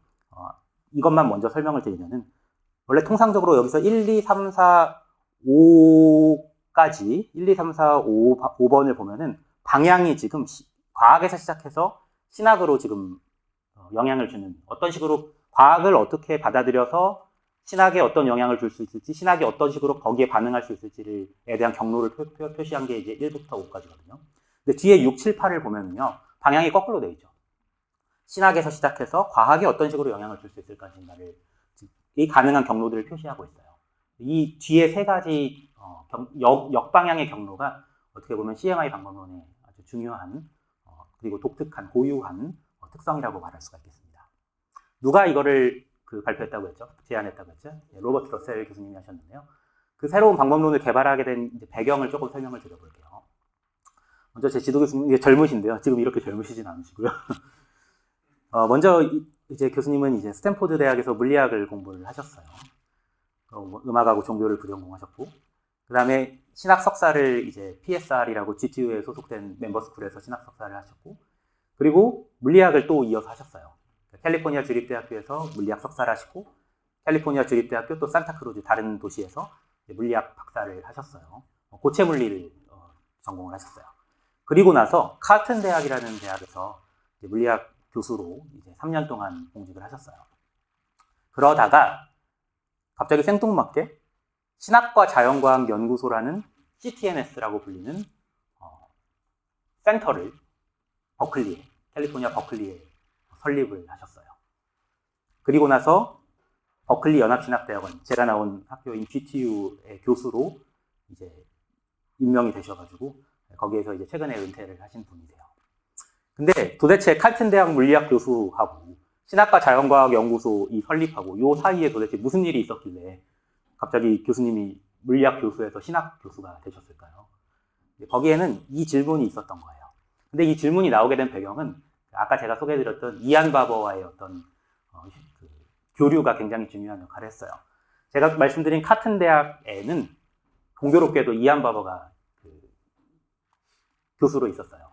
이것만 먼저 설명을 드리면은 원래 통상적으로 여기서 1, 2, 3, 4, 5까지 1, 2, 3, 4, 5번을 보면은 방향이 지금 과학에서 시작해서 신학으로 지금 영향을 주는, 어떤 식으로 과학을 어떻게 받아들여서 신학에 어떤 영향을 줄 수 있을지, 신학이 어떤 식으로 거기에 반응할 수 있을지에 대한 경로를 표시한 게 이제 1부터 5까지거든요. 근데 뒤에 6, 7, 8을 보면요, 방향이 거꾸로 되어 있죠. 신학에서 시작해서 과학이 어떤 식으로 영향을 줄 수 있을까인가를 이 가능한 경로들을 표시하고 있어요. 이 뒤에 세 가지 역방향의 경로가 어떻게 보면 CMI 방법론의 아주 중요한 그리고 독특한 고유한 특성이라고 말할 수가 있겠습니다. 누가 이거를 발표했다고 했죠? 제안했다고 했죠? 로버트 러셀 교수님이 하셨는데요. 그 새로운 방법론을 개발하게 된 배경을 조금 설명을 드려볼게요. 먼저 제 지도 교수님, 이게 젊으신데요. 지금 이렇게 젊으시진 않으시고요. 먼저 이제 교수님은 이제 스탠포드 대학에서 물리학을 공부를 하셨어요. 음악하고 종교를 부전공하셨고, 그 다음에 신학 석사를 이제 PSR이라고 GTU에 소속된 멤버스쿨에서 신학 석사를 하셨고, 그리고 물리학을 또 이어서 하셨어요. 캘리포니아 주립대학교에서 물리학 석사를 하시고, 캘리포니아 주립대학교 또 산타크루즈 다른 도시에서 물리학 박사를 하셨어요. 고체 물리를 전공을 하셨어요. 그리고 나서 칼튼 대학이라는 대학에서 물리학 교수로 이제 3년 동안 공직을 하셨어요. 그러다가 갑자기 생뚱맞게 신학과 자연과학 연구소라는 CTNS라고 불리는 센터를 버클리에, 캘리포니아 버클리에 설립을 하셨어요. 그리고 나서 버클리 연합신학대학원, 제가 나온 학교인 GTU의 교수로 이제 임명이 되셔가지고 거기에서 이제 최근에 은퇴를 하신 분이세요. 근데 도대체 칼튼 대학 물리학 교수하고 신학과 자연과학 연구소 이 설립하고 요 사이에 도대체 무슨 일이 있었길래 갑자기 교수님이 물리학 교수에서 신학 교수가 되셨을까요? 거기에는 이 질문이 있었던 거예요. 근데 이 질문이 나오게 된 배경은 아까 제가 소개해드렸던 이안 바버와의 어떤 교류가 굉장히 중요한 역할을 했어요. 제가 말씀드린 카튼 대학에는 공교롭게도 이안 바버가 교수로 있었어요.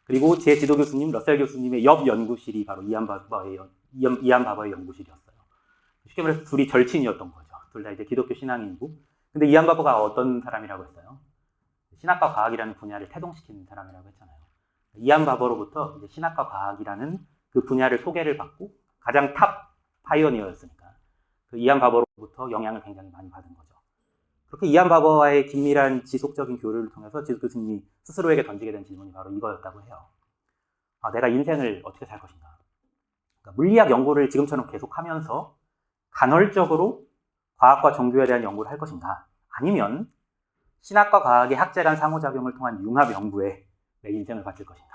그리고 제 지도 교수님 러셀 교수님의 옆 연구실이 바로 이안 바버의 연구실이었어요. 쉽게 말해서 둘이 절친이었던 거죠. 둘 다 이제 기독교 신앙인이고. 근데 이안 바버가 어떤 사람이라고 했어요? 신학과 과학이라는 분야를 태동시키는 사람이라고 했잖아요. 이안 바버로부터 이제 신학과 과학이라는 그 분야를 소개를 받고 가장 탑 파이오니어였으니까 그 이안 바버로부터 영향을 굉장히 많이 받은 거죠. 그렇게 이안 바버와의 긴밀한 지속적인 교류를 통해서 지도 교수님이 스스로에게 던지게 된 질문이 바로 이거였다고 해요. 내가 인생을 어떻게 살 것인가? 그러니까 물리학 연구를 지금처럼 계속하면서 간헐적으로 과학과 종교에 대한 연구를 할 것인가? 아니면 신학과 과학의 학제 간 상호작용을 통한 융합 연구에 내 인생을 바칠 것인가?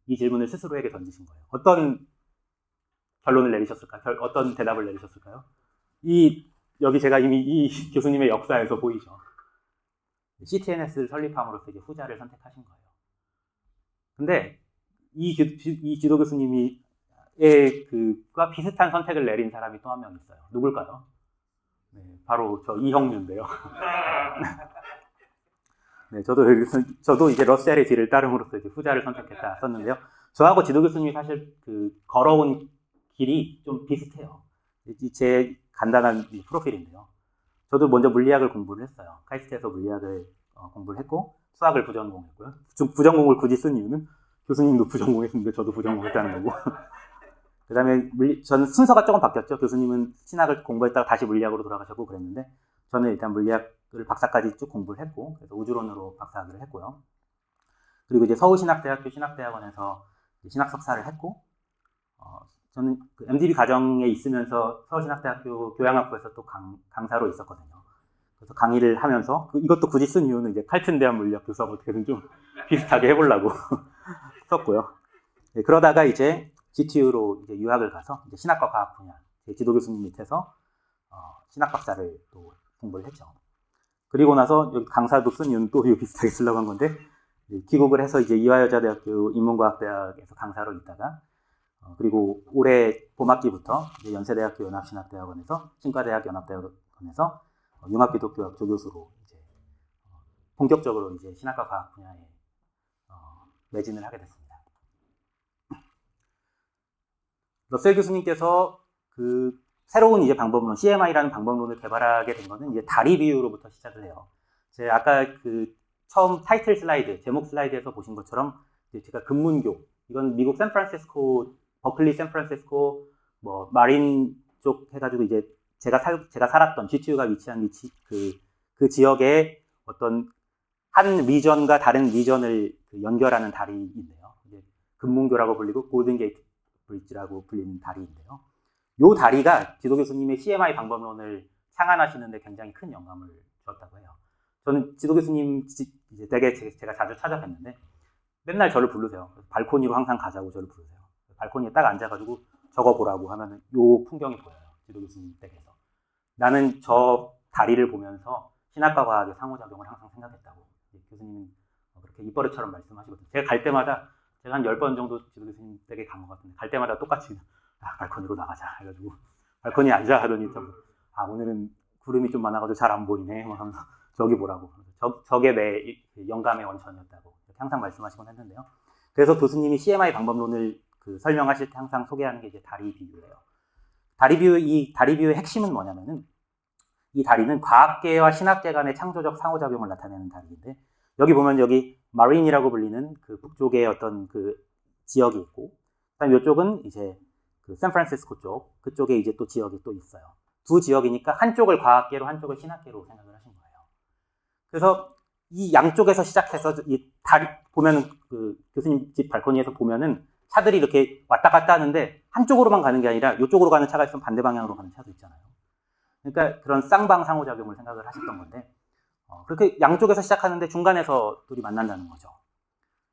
이 질문을 스스로에게 던지신 거예요. 어떤 결론을 내리셨을까요? 어떤 대답을 내리셨을까요? 여기 제가 이미 이 교수님의 역사에서 보이죠. CTNS를 설립함으로써 이제 후자를 선택하신 거예요. 근데 이 지도 교수님이 그와 비슷한 선택을 내린 사람이 또 한 명 있어요. 누굴까요? 네, 바로 저 이형류인데요. 네, 저도 이제 러셀의 뒤를 따름으로써 이제 후자를 선택했다 썼는데요. 저하고 지도 교수님이 사실 걸어온 길이 좀 비슷해요. 제 간단한 프로필인데요. 저도 먼저 물리학을 공부를 했어요. 카이스트에서 물리학을 공부를 했고 수학을 부전공했고요. 부전공을 굳이 쓴 이유는 교수님도 부전공했는데 저도 부전공했다는 거고. 그 다음에 저는 순서가 조금 바뀌었죠. 교수님은 신학을 공부했다가 다시 물리학으로 돌아가셨고 그랬는데 저는 일단 물리학을 박사까지 쭉 공부를 했고 그래서 우주론으로 박사학위를 했고요. 그리고 이제 서울신학대학교 신학대학원에서 신학 석사를 했고 저는 그 MDB 과정에 있으면서 서울신학대학교 교양학부에서 또 강사로 있었거든요. 그래서 강의를 하면서 이것도 굳이 쓴 이유는 이제 칼튼 대학 물리학 교수하고 어떻게든 좀 비슷하게 해보려고 썼고요. 네, 그러다가 이제 GTU로 이제 유학을 가서 이제 신학과 과학 분야 제 지도 교수님 밑에서 신학 박사를 또 공부를 했죠. 그리고 나서 여기 강사도 쓴 이유는 또 비슷하게 쓰려고 한 건데 귀국을 해서 이제 이화여자대학교 인문과학대학에서 강사로 있다가 그리고 올해 봄학기부터 이제 연세대학교 연합신학대학원에서 신과대학 연합대학원에서 융합기독교학 조교수로 이제 본격적으로 이제 신학과 과학 분야에 매진을 하게 됐습니다. 러셀 교수님께서 그 새로운 이제 방법론 CMI라는 방법론을 개발하게 된 것은 이제 다리 비유로부터 시작을 해요. 제가 아까 처음 타이틀 슬라이드 제목 슬라이드에서 보신 것처럼 제가 근문교 이건 미국 샌프란시스코 버클리, 샌프란시스코, 마린 쪽 해가지고 이제 제가 살았던 GTU가 위치한 위치 그 지역의 어떤 한 리전과 다른 리전을 연결하는 다리인데요. 이제 금문교라고 불리고 골든 게이트 브릿지라고 불리는 다리인데요. 이 다리가 지도 교수님의 CMI 방법론을 창안하시는데 굉장히 큰 영감을 주었다고 해요. 저는 지도 교수님 이제 되게 제가 자주 찾아뵀는데 맨날 저를 부르세요. 발코니로 항상 가자고 저를 부르세요. 발코니에 딱 앉아가지고 적어보라고 하면 요 풍경이 보여요. 지도 교수님 댁에서. 나는 저 다리를 보면서 신학과 과학의 상호작용을 항상 생각했다고 교수님은 그렇게 이렇게 입버릇처럼 말씀하시거든요. 제가 갈 때마다 제가 한 10번 정도 지도 교수님 댁에 간 것 같은데 갈 때마다 똑같이 발코니로 나가자 해가지고 발코니에 앉아 하더니 오늘은 구름이 좀 많아가지고 잘 안 보이네 하면서 저기 보라고 저게 내 영감의 원천이었다고 이렇게 항상 말씀하시곤 했는데요. 그래서 교수님이 CMI 방법론을 설명하실 때 항상 소개하는 게 이제 다리 비유예요. 이 다리 비유의 핵심은 뭐냐면은 이 다리는 과학계와 신학계 간의 창조적 상호작용을 나타내는 다리인데 여기 보면 여기 마린이라고 불리는 그 북쪽의 어떤 그 지역이 있고 그다음 이쪽은 이제 그 샌프란시스코 쪽 그쪽에 이제 또 지역이 또 있어요. 두 지역이니까 한쪽을 과학계로 한쪽을 신학계로 생각을 하신 거예요. 그래서 이 양쪽에서 시작해서 이 다리 보면은 그 교수님 집 발코니에서 보면은 차들이 이렇게 왔다 갔다 하는데 한쪽으로만 가는 게 아니라 이쪽으로 가는 차가 있으면 반대 방향으로 가는 차도 있잖아요. 그러니까 그런 쌍방 상호작용을 생각을 하셨던 건데 그렇게 양쪽에서 시작하는데 중간에서 둘이 만난다는 거죠.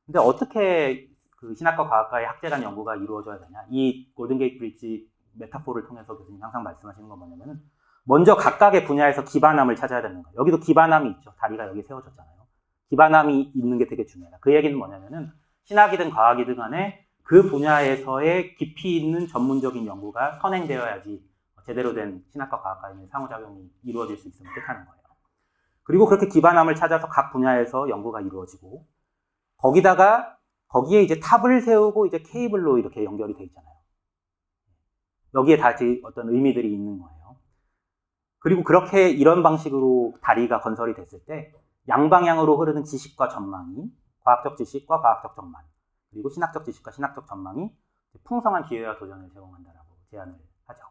근데 어떻게 그 신학과 과학과의 학제간 연구가 이루어져야 되냐? 이 골든게이트 브릿지 메타포를 통해서 교수님 항상 말씀하시는 건 뭐냐면은 먼저 각각의 분야에서 기반함을 찾아야 되는 거예요. 여기도 기반함이 있죠. 다리가 여기 세워졌잖아요. 기반함이 있는 게 되게 중요해요. 그 얘기는 뭐냐면은 신학이든 과학이든 간에 그 분야에서의 깊이 있는 전문적인 연구가 선행되어야지 제대로 된 신학과 과학과의 상호작용이 이루어질 수 있음을 뜻하는 거예요. 그리고 그렇게 기반함을 찾아서 각 분야에서 연구가 이루어지고 거기에 이제 탑을 세우고 이제 케이블로 이렇게 연결이 돼 있잖아요. 여기에 다시 어떤 의미들이 있는 거예요. 그리고 그렇게 이런 방식으로 다리가 건설이 됐을 때 양방향으로 흐르는 지식과 전망이 과학적 지식과 과학적 전망 그리고 신학적 지식과 신학적 전망이 풍성한 기회와 도전을 제공한다라고 제안을 하죠.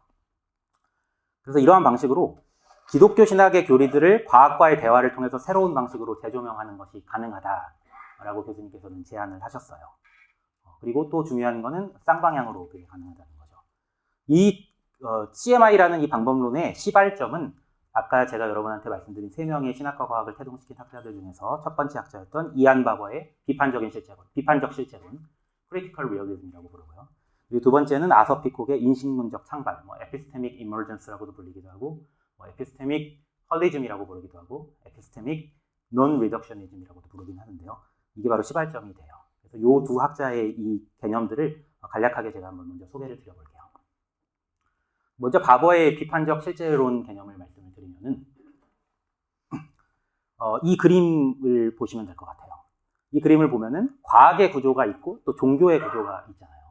그래서 이러한 방식으로 기독교 신학의 교리들을 과학과의 대화를 통해서 새로운 방식으로 재조명하는 것이 가능하다라고 교수님께서는 제안을 하셨어요. 그리고 또 중요한 거는 쌍방향으로 그게 가능하다는 거죠. 이 CMI라는 이 방법론의 시발점은 아까 제가 여러분한테 말씀드린 3명의 신학과 과학을 태동시킨 학자들 중에서 첫 번째 학자였던 이안 바버의 비판적 실제론, Critical Realism이라고 부르고요. 그리고 두 번째는 아서 피콕의 인식론적 창발, Epistemic Emergence라고도 불리기도 하고, Epistemic Holism이라고 부르기도 하고, Epistemic Non-Reductionism이라고도 부르긴 하는데요. 이게 바로 시발점이 돼요. 그래서 이 두 학자의 이 개념들을 간략하게 제가 한번 먼저 소개를 드려볼게요. 먼저 바버의 비판적 실제론 개념을 말씀을 드리면은 이 그림을 보시면 될 것 같아요. 이 그림을 보면은 과학의 구조가 있고 또 종교의 구조가 있잖아요.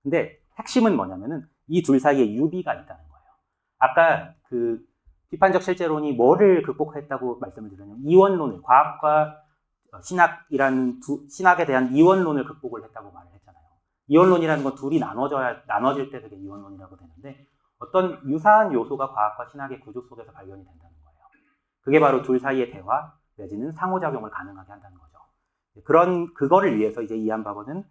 근데 핵심은 뭐냐면은 이 둘 사이에 유비가 있다는 거예요. 아까 그 비판적 실제론이 뭐를 극복했다고 말씀을 드렸냐면 이원론을 과학과 신학에 대한 이원론을 극복을 했다고 말을 했잖아요. 이원론이라는 건 둘이 나눠질 때 그게 이원론이라고 되는데 어떤 유사한 요소가 과학과 신학의 구조 속에서 발견이 된다는 거예요. 그게 바로 둘 사이의 대화 내지는 상호작용을 가능하게 한다는 거죠. 그거를 위해서 이제 이안 바버는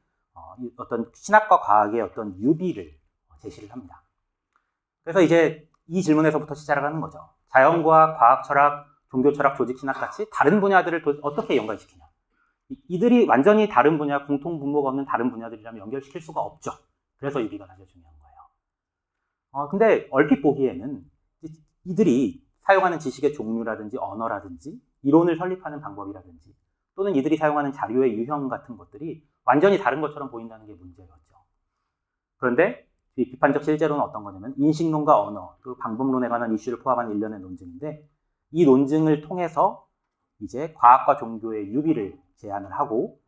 어떤 신학과 과학의 어떤 유비를 제시를 합니다. 그래서 이제 이 질문에서부터 시작을 하는 거죠. 자연과학, 과학 철학, 종교 철학, 조직 신학 같이 다른 분야들을 어떻게 연관시키냐. 이들이 완전히 다른 분야, 공통 분모가 없는 다른 분야들이라면 연결시킬 수가 없죠. 그래서 유비가 가장 중요한 거예요. 근데 얼핏 보기에는 이들이 사용하는 지식의 종류라든지 언어라든지 이론을 설립하는 방법이라든지 또는 이들이 사용하는 자료의 유형 같은 것들이 완전히 다른 것처럼 보인다는 게 문제였죠. 그런데 이 비판적 실제론은 어떤 거냐면 인식론과 언어, 그리고 방법론에 관한 이슈를 포함한 일련의 논증인데 이 논증을 통해서 이제 과학과 종교의 유비를 제안을 하고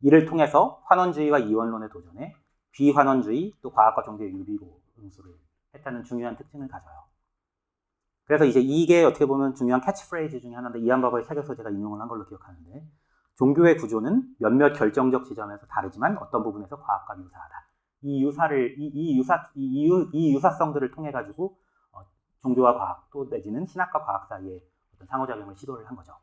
이를 통해서 환원주의와 이원론의 도전에 비환원주의 또 과학과 종교의 유비로 응수를 했다는 중요한 특징을 가져요. 그래서 이제 이게 어떻게 보면 중요한 캐치프레이즈 중에 하나인데 이안 바버의 책에서 제가 인용을 한 걸로 기억하는데 종교의 구조는 몇몇 결정적 지점에서 다르지만 어떤 부분에서 과학과 유사하다. 이 유사성들을 통해 가지고 종교와 과학 또 내지는 신학과 과학 사이에 어떤 상호작용을 시도를 한 거죠.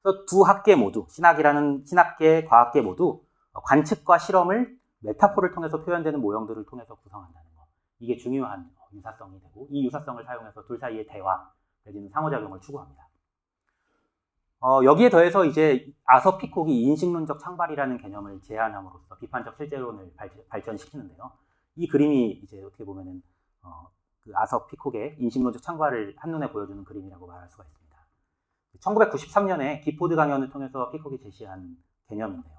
그래서 두 학계 모두 신학계, 과학계 모두 관측과 실험을 메타포를 통해서 표현되는 모형들을 통해서 구성한다는 거. 이게 중요한 유사성이 되고 이 유사성을 사용해서 둘 사이의 대화 내지는 상호작용을 추구합니다. 여기에 더해서 이제 아서 피콕이 인식론적 창발이라는 개념을 제안함으로써 비판적 실제론을 발전시키는데요. 이 그림이 이제 어떻게 보면은 그 아서 피콕의 인식론적 창발을 한눈에 보여주는 그림이라고 말할 수가 있습니다. 1993년에 기포드 강연을 통해서 피콕이 제시한 개념인데요.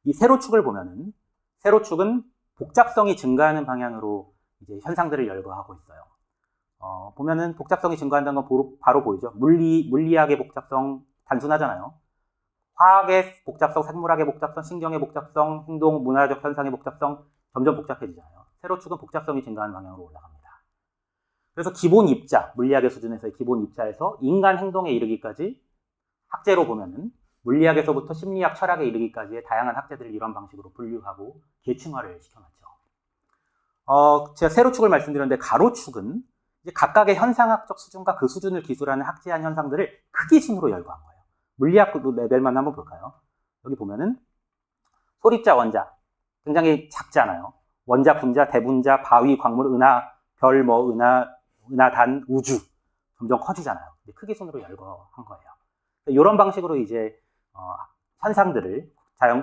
이 세로축을 보면은 세로축은 복잡성이 증가하는 방향으로 이제 현상들을 열거하고 있어요. 보면은 복잡성이 증가한다는 건 바로 보이죠. 물리학의 복잡성 단순하잖아요. 화학의 복잡성, 생물학의 복잡성, 신경의 복잡성, 행동, 문화적 현상의 복잡성 점점 복잡해지잖아요. 세로축은 복잡성이 증가하는 방향으로 올라갑니다. 그래서 기본 입자, 물리학의 수준에서의 기본 입자에서 인간 행동에 이르기까지 학제로 보면은 물리학에서부터 심리학, 철학에 이르기까지의 다양한 학제들을 이런 방식으로 분류하고 계층화를 시켜놨죠. 제가 세로축을 말씀드렸는데 가로축은 이제 각각의 현상학적 수준과 그 수준을 기술하는 학제한 현상들을 크기 순으로 열거한 거예요. 물리학 레벨만 한번 볼까요? 여기 보면은 소립자, 원자 굉장히 작잖아요. 원자, 분자, 대분자, 바위, 광물, 은하, 별, 은하단, 우주 점점 커지잖아요. 크기 순으로 열거한 거예요. 이런 방식으로 이제 현상들을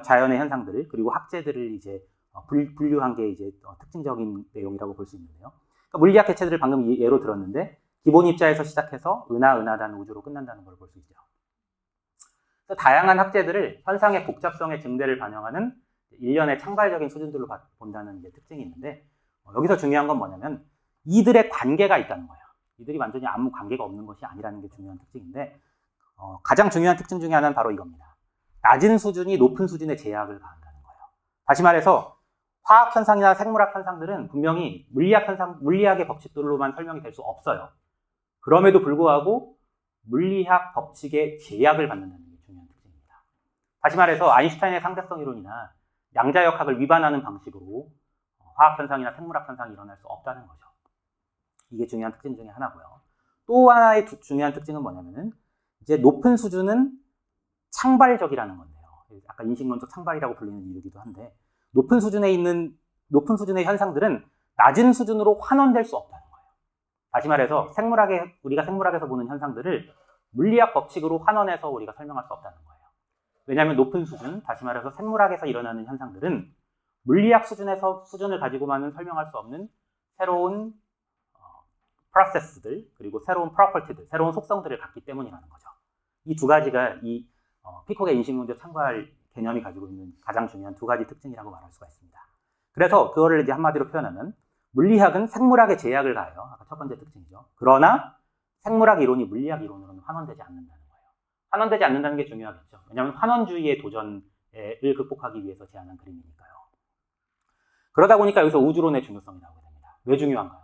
자연의 현상들을 그리고 학제들을 이제 분류한 게 이제 특징적인 내용이라고 볼 수 있는데요. 그러니까 물리학 개체들을 방금 예로 들었는데 기본 입자에서 시작해서 은하단, 우주로 끝난다는 걸 볼 수 있죠. 그래서 다양한 학제들을 현상의 복잡성의 증대를 반영하는 일련의 창발적인 수준들로 본다는 이제 특징이 있는데 여기서 중요한 건 뭐냐면 이들의 관계가 있다는 거예요. 이들이 완전히 아무 관계가 없는 것이 아니라는 게 중요한 특징인데 가장 중요한 특징 중에 하나는 바로 이겁니다. 낮은 수준이 높은 수준의 제약을 가한다는 거예요. 다시 말해서 화학 현상이나 생물학 현상들은 분명히 물리학의 법칙들로만 설명이 될 수 없어요. 그럼에도 불구하고 물리학 법칙의 제약을 받는다는 게 중요한 특징입니다. 다시 말해서 아인슈타인의 상대성 이론이나 양자역학을 위반하는 방식으로 화학 현상이나 생물학 현상이 일어날 수 없다는 거죠. 이게 중요한 특징 중에 하나고요. 또 하나의 중요한 특징은 뭐냐면은 이제 높은 수준은 창발적이라는 건데요. 아까 인식론적 창발이라고 불리는 이유기도 한데 높은 수준의 현상들은 낮은 수준으로 환원될 수 없다는 거예요. 다시 말해서 우리가 생물학에서 보는 현상들을 물리학 법칙으로 환원해서 우리가 설명할 수 없다는 거예요. 왜냐하면 높은 수준, 다시 말해서 생물학에서 일어나는 현상들은 물리학 수준을 가지고만은 설명할 수 없는 새로운 프로세스들 그리고 새로운 프로퍼티들, 새로운 속성들을 갖기 때문이라는 거죠. 이 두 가지가 이 피콕의 인식론적 창발 개념이 가지고 있는 가장 중요한 두 가지 특징이라고 말할 수가 있습니다. 그래서 그거를 이제 한마디로 표현하면 물리학은 생물학의 제약을 가해요. 아까 첫 번째 특징이죠. 그러나 생물학 이론이 물리학 이론으로는 환원되지 않는다는 거예요. 환원되지 않는다는 게 중요하겠죠. 왜냐하면 환원주의의 도전을 극복하기 위해서 제안한 그림이니까요. 그러다 보니까 여기서 우주론의 중요성이 나오게 됩니다. 왜 중요한가요?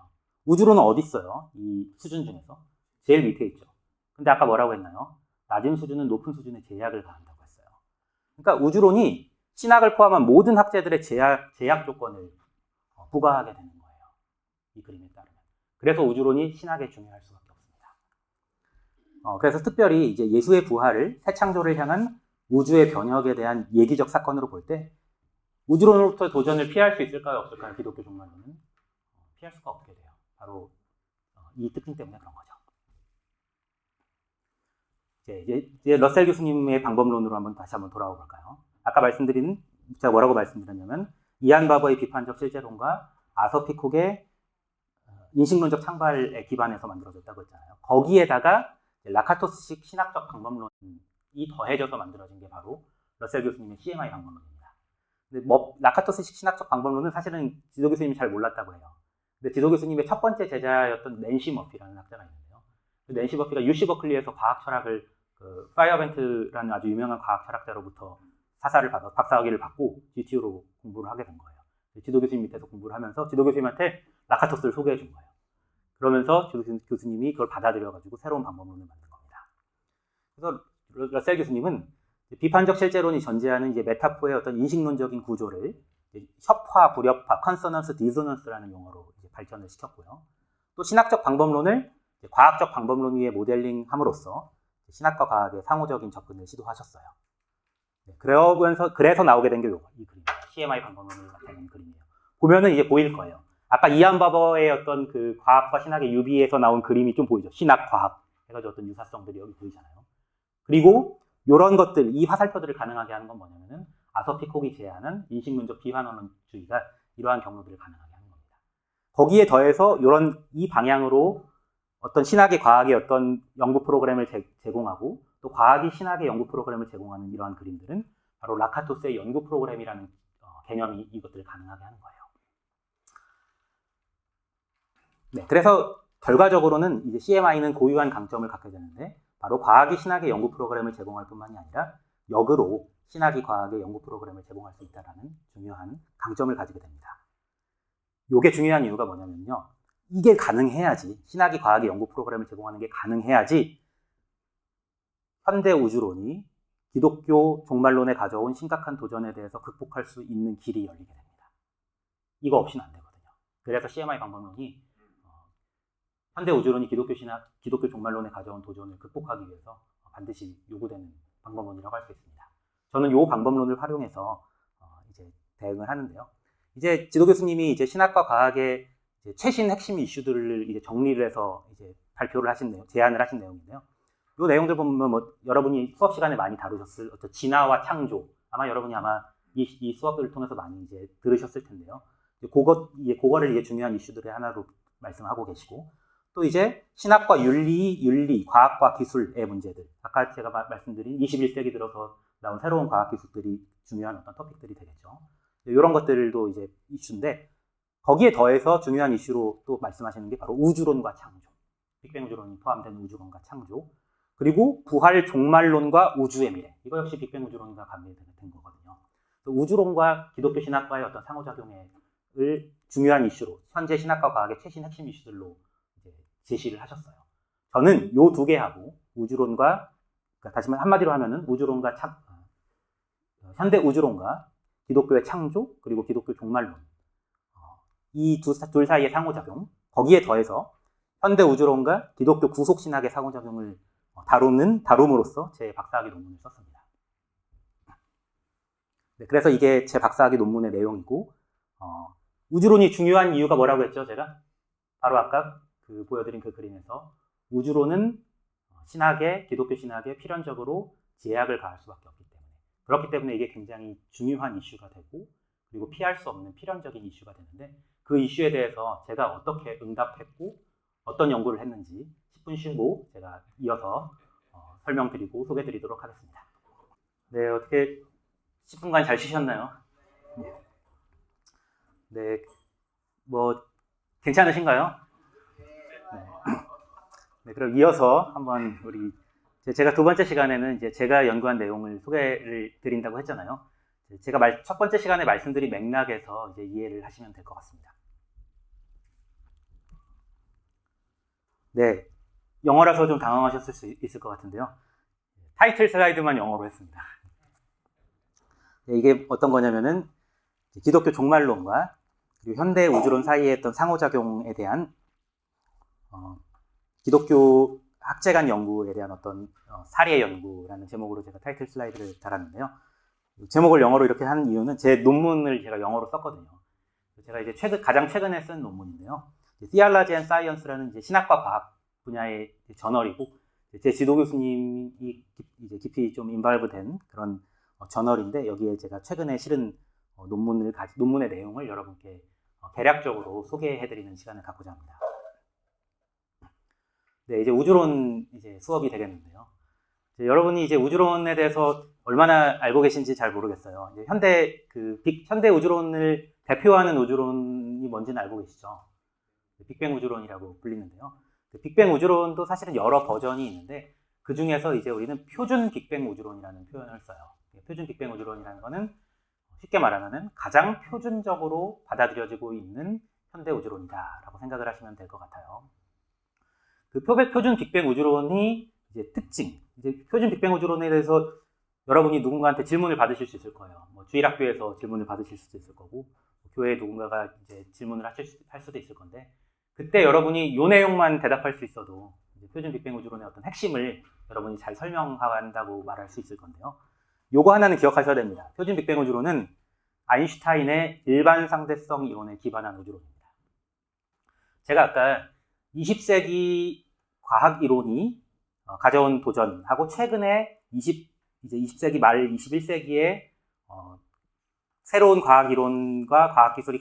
우주론은 어디 있어요? 이 수준 중에서 제일 밑에 있죠. 근데 아까 뭐라고 했나요? 낮은 수준은 높은 수준의 제약을 가한다고 했어요. 그러니까 우주론이 신학을 포함한 모든 학제들의 제약 조건을 부과하게 되는 거예요. 이 그림에 따르면. 그래서 우주론이 신학에 중요할 수밖에 없습니다. 그래서 특별히 이제 예수의 부활을 새 창조를 향한 우주의 변혁에 대한 예기적 사건으로 볼 때 우주론으로부터 도전을 피할 수 있을까요? 없을까요? 기독교 종말론은 피할 수가 없게 돼요. 바로 이 특징 때문에 그런 거죠. 이제 러셀 교수님의 방법론으로 다시 한번 돌아와 볼까요? 아까 제가 뭐라고 말씀드렸냐면 이안 바버의 비판적 실제론과 아서 피콕의 인식론적 창발에 기반해서 만들어졌다고 했잖아요. 거기에다가 라카토스식 신학적 방법론이 더해져서 만들어진 게 바로 러셀 교수님의 CMI 방법론입니다. 근데 라카토스식 신학적 방법론은 사실은 지도 교수님이 잘 몰랐다고 해요. 근데 지도 교수님의 첫 번째 제자였던 낸시 머피라는 학자가 있는데요. 낸시 머피가 UC 버클리에서 과학 철학을 파이어벤트라는 아주 유명한 과학 철학자로부터 사사를 받아 박사학위를 받고 GTO로 공부를 하게 된 거예요. 지도 교수님 밑에서 공부를 하면서 지도 교수님한테 라카토스를 소개해 준 거예요. 그러면서 지도 교수님이 그걸 받아들여가지고 새로운 방법론을 만든 겁니다. 그래서 러셀 교수님은 비판적 실제론이 전제하는 이제 메타포의 어떤 인식론적인 구조를 협화, 불협화, 컨서넌스, 디소넌스라는 용어로 이제 발전을 시켰고요. 또 신학적 방법론을 과학적 방법론 위에 모델링함으로써 신학과 과학의 상호적인 접근을 시도하셨어요. 그래서 나오게 된 게 이 그림이에요. CMI 방법론을 나타내는 그림이에요. 보면은 이제 보일 거예요. 아까 이안 바버의 어떤 그 과학과 신학의 유비에서 나온 그림이 좀 보이죠. 신학, 과학 해가지고 어떤 유사성들이 여기 보이잖아요. 그리고 이런 것들, 이 화살표들을 가능하게 하는 건 뭐냐면은 아서 피콕이 제안한 인식론적 비환원주의가 이러한 경로들을 가능하게 하는 겁니다. 거기에 더해서 이 방향으로 어떤 신학이 과학의 어떤 연구 프로그램을 제공하고 또 과학이 신학의 연구 프로그램을 제공하는 이러한 그림들은 바로 라카토스의 연구 프로그램이라는 개념이 이것들을 가능하게 하는 거예요. 네, 그래서 결과적으로는 이제 CMI는 고유한 강점을 갖게 되는데 바로 과학이 신학의 연구 프로그램을 제공할 뿐만이 아니라 역으로 신학이 과학의 연구 프로그램을 제공할 수 있다는 중요한 강점을 가지게 됩니다. 이게 중요한 이유가 뭐냐면요. 이게 가능해야지, 신학이 과학의 연구 프로그램을 제공하는 게 가능해야지 현대 우주론이 기독교 종말론에 가져온 심각한 도전에 대해서 극복할 수 있는 길이 열리게 됩니다. 이거 없이는 안 되거든요. 그래서 CMI 방법론이 현대 우주론이 기독교 종말론에 가져온 도전을 극복하기 위해서 반드시 요구되는 방법론이라고 할 수 있습니다. 저는 이 방법론을 활용해서 이제 대응을 하는데요. 이제 지도 교수님이 이제 신학과 과학의 이제 최신 핵심 이슈들을 이제 정리를 해서 이제 발표를 하신 내용, 제안을 하신 내용인데요. 이 내용들 보면 뭐 여러분이 수업 시간에 많이 다루셨을 어떤 진화와 창조, 아마 여러분이 이 수업들을 통해서 많이 이제 들으셨을 텐데요. 그거를 이제 중요한 이슈들의 하나로 말씀하고 계시고, 또 이제 신학과 윤리, 과학과 기술의 문제들, 아까 제가 말씀드린 21세기 들어서 나온 새로운 과학 기술들이 중요한 어떤 토픽들이 되겠죠. 이런 것들도 이제 이슈인데, 거기에 더해서 중요한 이슈로 또 말씀하시는 게 바로 우주론과 창조, 빅뱅 우주론이 포함된 우주론과 창조, 그리고 부활 종말론과 우주의 미래, 이거 역시 빅뱅 우주론과 관계된 거거든요. 우주론과 기독교 신학과의 어떤 상호작용을 중요한 이슈로 현재 신학과 과학의 최신 핵심 이슈들로 이제 제시를 하셨어요. 저는 요 두 개하고 우주론과, 그러니까 다시 한마디로 하면은 우주론과 현대 우주론과 기독교의 창조, 그리고 기독교 종말론, 이 둘 사이의 상호작용, 거기에 더해서 현대 우주론과 기독교 구속신학의 상호작용을 다룸으로써 제 박사학위 논문을 썼습니다. 네, 그래서 이게 제 박사학위 논문의 내용이고, 우주론이 중요한 이유가 뭐라고 했죠, 제가? 바로 아까 보여드린 그 그림에서 우주론은 기독교 신학에 필연적으로 제약을 가할 수밖에 없기 때문에, 그렇기 때문에 이게 굉장히 중요한 이슈가 되고, 그리고 피할 수 없는 필연적인 이슈가 되는데, 그 이슈에 대해서 제가 어떻게 응답했고 어떤 연구를 했는지 10분 쉬고 제가 이어서 설명드리고 소개드리도록 하겠습니다. 네, 어떻게 10분간 잘 쉬셨나요? 네, 뭐 괜찮으신가요? 네, 그럼 이어서 한번 제가 두 번째 시간에는 이제 제가 연구한 내용을 소개를 드린다고 했잖아요. 제가 첫 번째 시간에 말씀드린 맥락에서 이제 이해를 하시면 될 것 같습니다. 네, 영어라서 좀 당황하셨을 수 있을 것 같은데요. 타이틀 슬라이드만 영어로 했습니다. 네, 이게 어떤 거냐면은 기독교 종말론과 그리고 현대 우주론 사이의 어떤 상호작용에 대한 기독교 학제간 연구에 대한 어떤 사례 연구라는 제목으로 제가 타이틀 슬라이드를 달았는데요. 제목을 영어로 이렇게 하는 이유는 제 논문을 제가 영어로 썼거든요. 제가 이제 가장 최근에 쓴 논문인데요. Theology and Science라는 이제 신학과 과학 분야의 저널이고, 제 지도 교수님이 이제 깊이 좀 인발브된 그런 저널인데, 여기에 제가 최근에 실은 논문의 내용을 여러분께 대략적으로 소개해드리는 시간을 갖고자 합니다. 네, 이제 우주론 수업이 되겠는데요. 여러분이 이제 우주론에 대해서 얼마나 알고 계신지 잘 모르겠어요. 이제 현대 우주론을 대표하는 우주론이 뭔지는 알고 계시죠? 빅뱅 우주론이라고 불리는데요. 빅뱅 우주론도 사실은 여러 버전이 있는데, 그 중에서 이제 우리는 표준 빅뱅 우주론이라는 표현을 써요. 표준 빅뱅 우주론이라는 거는 쉽게 말하면은 가장 표준적으로 받아들여지고 있는 현대 우주론이다라고 생각을 하시면 될 것 같아요. 표준 빅뱅 우주론이 이제 특징, 표준 빅뱅 우주론에 대해서 여러분이 누군가한테 질문을 받으실 수 있을 거예요. 뭐 주일학교에서 질문을 받으실 수도 있을 거고, 교회에 누군가가 이제 질문을 할 수도 있을 건데, 그때 여러분이 이 내용만 대답할 수 있어도 표준 빅뱅 우주론의 어떤 핵심을 여러분이 잘 설명한다고 말할 수 있을 건데요. 요거 하나는 기억하셔야 됩니다. 표준 빅뱅 우주론은 아인슈타인의 일반 상대성 이론에 기반한 우주론입니다. 제가 아까 20세기 과학 이론이 가져온 도전하고 최근에 20세기 말 21세기에 새로운 과학 이론과 과학 기술이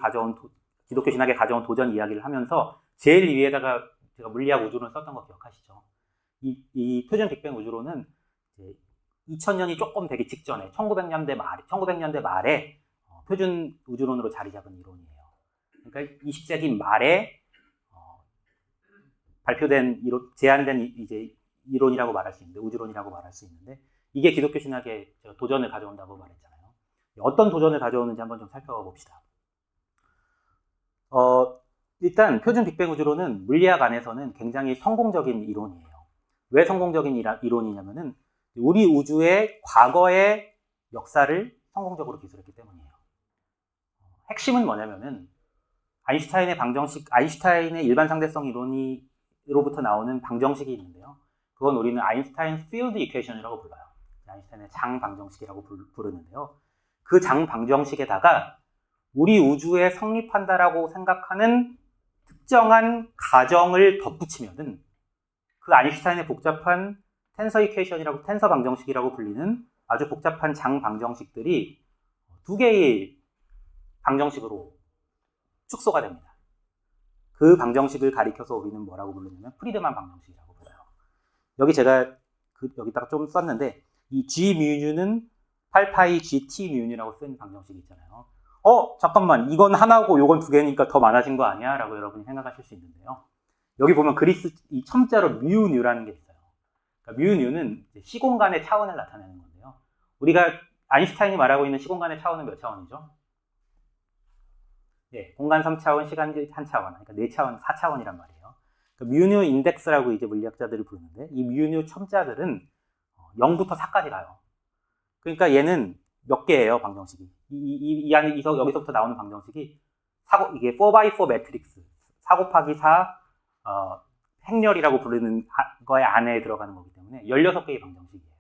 기독교 신학에 가져온 도전 이야기를 하면서 제일 위에다가 제가 물리학 우주론 썼던 거 기억하시죠? 이 표준 빅뱅 우주론은 2000년이 조금 되기 직전에 1900년대 말에 표준 우주론으로 자리 잡은 이론이에요. 그러니까 20세기 말에 발표된 제안된 이제 이론이라고 말할 수 있는데, 우주론이라고 말할 수 있는데, 이게 기독교 신학에 도전을 가져온다고 말했잖아요. 어떤 도전을 가져오는지 한번 좀 살펴봅시다. 일단 표준 빅뱅 우주론은 물리학 안에서는 굉장히 성공적인 이론이에요. 왜 성공적인 이론이냐면은 우리 우주의 과거의 역사를 성공적으로 기술했기 때문이에요. 핵심은 뭐냐면은 아인슈타인의 일반 상대성 이론으로부터 나오는 방정식이 있는데요. 그건 우리는 아인슈타인 필드 이퀘이션이라고 불러요. 아인슈타인의 장 방정식이라고 부르는데요. 그 장 방정식에다가 우리 우주에 성립한다라고 생각하는 특정한 가정을 덧붙이면은 그 아인슈타인의 복잡한 텐서 방정식이라고 불리는 아주 복잡한 장 방정식들이 두 개의 방정식으로 축소가 됩니다. 그 방정식을 가리켜서 우리는 뭐라고 부르냐면 프리드만 방정식이라고 불러요. 여기 제가 여기다가 좀 썼는데, 이 G 뮤뉴는 8파이 GT 뮤뉴라고 쓴 방정식이 있잖아요. 잠깐만, 이건 하나고 요건 두 개니까 더 많아진 거 아니야? 라고 여러분이 생각하실 수 있는데요. 여기 보면 그리스 이 첨자로 뮤뉴라는 게 있어요. 그러니까 뮤뉴는 시공간의 차원을 나타내는 건데요. 우리가 아인슈타인이 말하고 있는 시공간의 차원은 몇 차원이죠? 네, 공간 3차원, 시간 1차원, 그러니까 4차원, 4차원이란 말이에요. 그러니까 뮤뉴 인덱스라고 이제 물리학자들이 부르는데, 이 뮤뉴 첨자들은 0부터 4까지 가요. 그러니까 얘는 몇 개예요, 방정식이. 이 안에 여기서부터 나오는 방정식이 이게 4x4 매트릭스, 4 곱하기 4 행렬이라고 부르는 거에 안에 들어가는 거기 때문에 16개의 방정식이에요.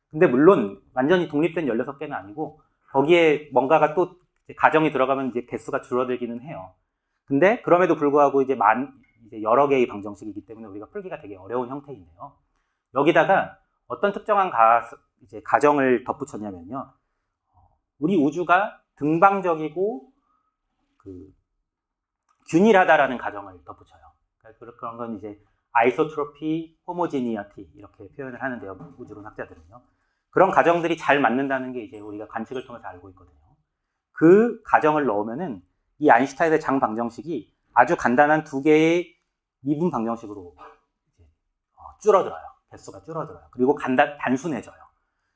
근데 물론 완전히 독립된 16개는 아니고 거기에 뭔가가 또 가정이 들어가면 이제 개수가 줄어들기는 해요. 근데 그럼에도 불구하고 이제 여러 개의 방정식이기 때문에 우리가 풀기가 되게 어려운 형태인데요. 여기다가 어떤 특정한 가정을 덧붙였냐면요. 우리 우주가 등방적이고 균일하다라는 가정을 덧붙여요. 그러니까 그런 건 이제 아이소트로피, 호모지니어티 이렇게 표현을 하는데요. 우주론 학자들은요. 그런 가정들이 잘 맞는다는 게 이제 우리가 관측을 통해서 알고 있거든요. 그 가정을 넣으면은 이 아인슈타인의 장 방정식이 아주 간단한 두 개의 미분 방정식으로 줄어들어요. 개수가 줄어들어요. 그리고 단순해져요.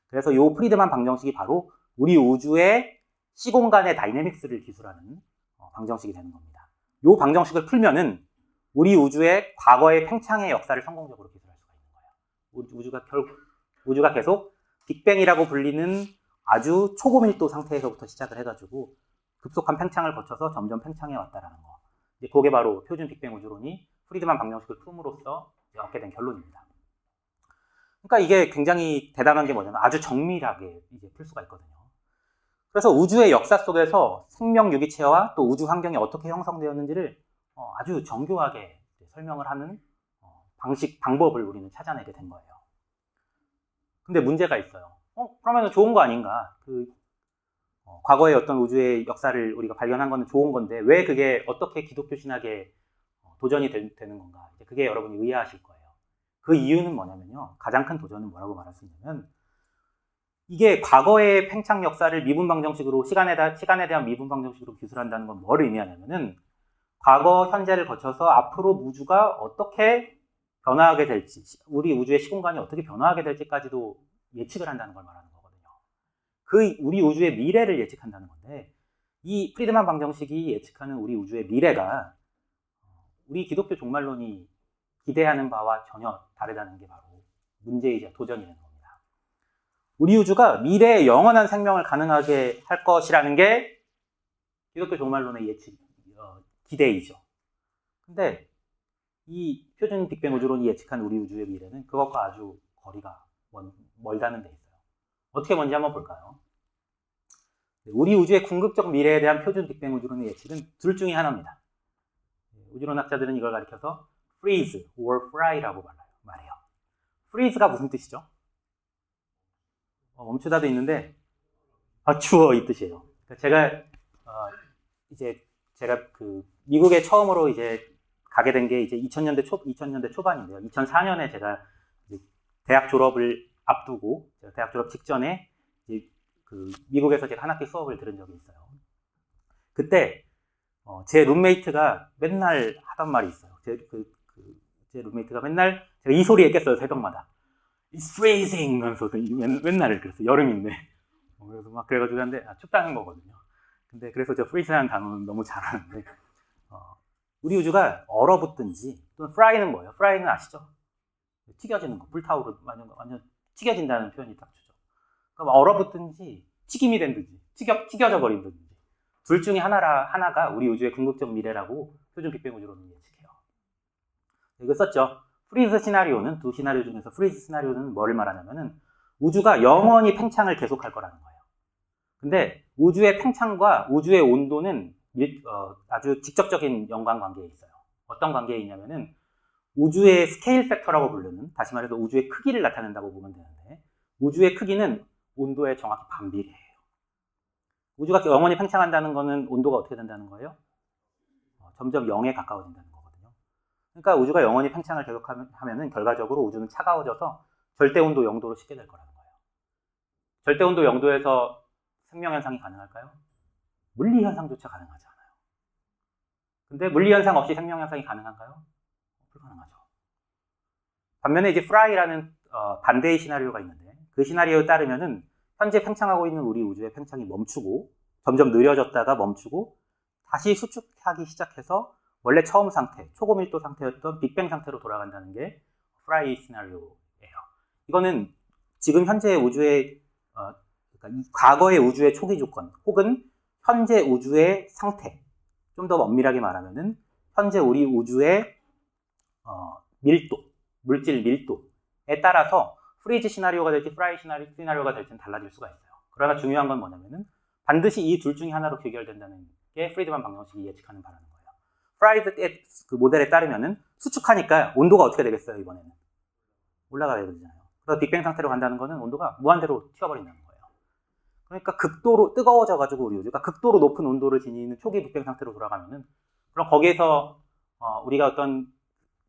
그래서 이 프리드만 방정식이 바로 우리 우주의 시공간의 다이내믹스를 기술하는 방정식이 되는 겁니다. 이 방정식을 풀면은 우리 우주의 과거의 팽창의 역사를 성공적으로 기술할 수가 있는 거예요. 우주가 계속 빅뱅이라고 불리는 아주 초고밀도 상태에서부터 시작을 해가지고 급속한 팽창을 거쳐서 점점 팽창해 왔다라는 거. 이제 그게 바로 표준 빅뱅 우주론이 프리드만 방정식을 품으로써 얻게 된 결론입니다. 그러니까 이게 굉장히 대단한 게 뭐냐면 아주 정밀하게 이제 풀 수가 있거든요. 그래서 우주의 역사 속에서 생명 유기체와 또 우주 환경이 어떻게 형성되었는지를 아주 정교하게 설명을 하는 방법을 우리는 찾아내게 된 거예요. 근데 문제가 있어요. 그러면 좋은 거 아닌가? 과거의 어떤 우주의 역사를 우리가 발견한 건 좋은 건데 왜 그게 어떻게 기독교 신학에 도전이 되는 건가? 그게 여러분이 의아하실 거예요. 그 이유는 뭐냐면요. 가장 큰 도전은 뭐라고 말할 수 있냐면 이게 과거의 팽창 역사를 미분 방정식으로 시간에 대한 미분 방정식으로 기술한다는 건 뭘 의미하냐면은 과거, 현재를 거쳐서 앞으로 우주가 어떻게 변화하게 될지, 우리 우주의 시공간이 어떻게 변화하게 될지까지도 예측을 한다는 걸 말하는 거거든요. 우리 우주의 미래를 예측한다는 건데 이 프리드만 방정식이 예측하는 우리 우주의 미래가 우리 기독교 종말론이 기대하는 바와 전혀 다르다는 게 바로 문제이자 도전이 되는 겁니다. 우리 우주가 미래의 영원한 생명을 가능하게 할 것이라는 게 기독교 종말론의 기대이죠. 근데 이 표준 빅뱅 우주론이 예측한 우리 우주의 미래는 그것과 아주 거리가 멀다는 데 있어요. 어떻게 뭔지 한번 볼까요? 우리 우주의 궁극적 미래에 대한 표준 빅뱅 우주론의 예측은 둘 중에 하나입니다. 우주론 학자들은 이걸 가리켜서 freeze or fry라고 말해요. freeze가 무슨 뜻이죠? 멈추다도 있는데 추워 이 뜻이에요. 그러니까 제가 미국에 처음으로 이제 가게 된 게 이제 2000년대 초반인데요. 2004년에 제가 대학 졸업을 앞두고, 대학 졸업 직전에 미국에서 제가 한 학기 수업을 들은 적이 있어요. 그때 제 룸메이트가 맨날 하던 말이 있어요. 제 룸메이트가 맨날 제가 이 소리에 깼어요, 새벽마다. It's freezing! 하면서 맨날 그랬어요. 여름인데. 그래서 막 그래가지고 하는데, 춥다는 거거든요. 근데 그래서 저 freeze라는 단어는 너무 잘하는데, 우리 우주가 얼어붙든지, 또는 fry는 뭐예요? fry는 아시죠? 튀겨지는 거, 불타오르, 완전 튀겨진다는 표현이 딱 주죠. 그럼 얼어붙든지, 튀김이 된든지, 튀겨져 버린든지, 둘 중에 하나가 우리 우주의 궁극적 미래라고 표준 빅뱅 우주론은 예측해요. 이거 썼죠. 프리즈 시나리오는, 두 시나리오 중에서 프리즈 시나리오는 뭐를 말하냐면은 우주가 영원히 팽창을 계속할 거라는 거예요. 근데 우주의 팽창과 우주의 온도는 아주 직접적인 연관관계에 있어요. 어떤 관계에 있냐면은 우주의 스케일 팩터라고 부르는, 다시 말해서 우주의 크기를 나타낸다고 보면 되는데, 우주의 크기는 온도에 정확히 반비례해요. 우주가 영원히 팽창한다는 거는 온도가 어떻게 된다는 거예요? 점점 0에 가까워진다는 거거든요. 그러니까 우주가 영원히 팽창을 계속하면은 결과적으로 우주는 차가워져서 절대온도 0도로 식게 될 거라는 거예요. 절대온도 0도에서 생명현상이 가능할까요? 물리현상조차 가능하지 않아요. 근데 물리현상 없이 생명현상이 가능한가요? 불가능하죠. 반면에 이제 프라이라는 반대의 시나리오가 있는데, 그 시나리오에 따르면은 현재 팽창하고 있는 우리 우주의 팽창이 멈추고, 점점 느려졌다가 멈추고, 다시 수축하기 시작해서 원래 처음 상태, 초고밀도 상태였던 빅뱅 상태로 돌아간다는 게 프라이 시나리오예요. 이거는 지금 현재 우주의 그러니까 과거의 우주의 초기 조건, 혹은 현재 우주의 상태, 좀 더 엄밀하게 말하면은 현재 우리 우주의 밀도, 물질 밀도에 따라서 프리즈 시나리오가 될지 프라이 시나리오가 될지는 달라질 수가 있어요. 그러나 중요한 건 뭐냐면은 반드시 이 둘 중에 하나로 귀결된다는 게 프리드만 방정식이 예측하는 바라는 거예요. 프라이드의 그 모델에 따르면은 수축하니까 온도가 어떻게 되겠어요, 이번에는? 올라가야 되잖아요. 그래서 빅뱅 상태로 간다는 거는 온도가 무한대로 튀어버린다는 거예요. 그러니까 극도로 뜨거워져가지고 우리 우주가 극도로 높은 온도를 지니는 초기 빅뱅 상태로 돌아가면은, 그럼 거기에서 우리가 어떤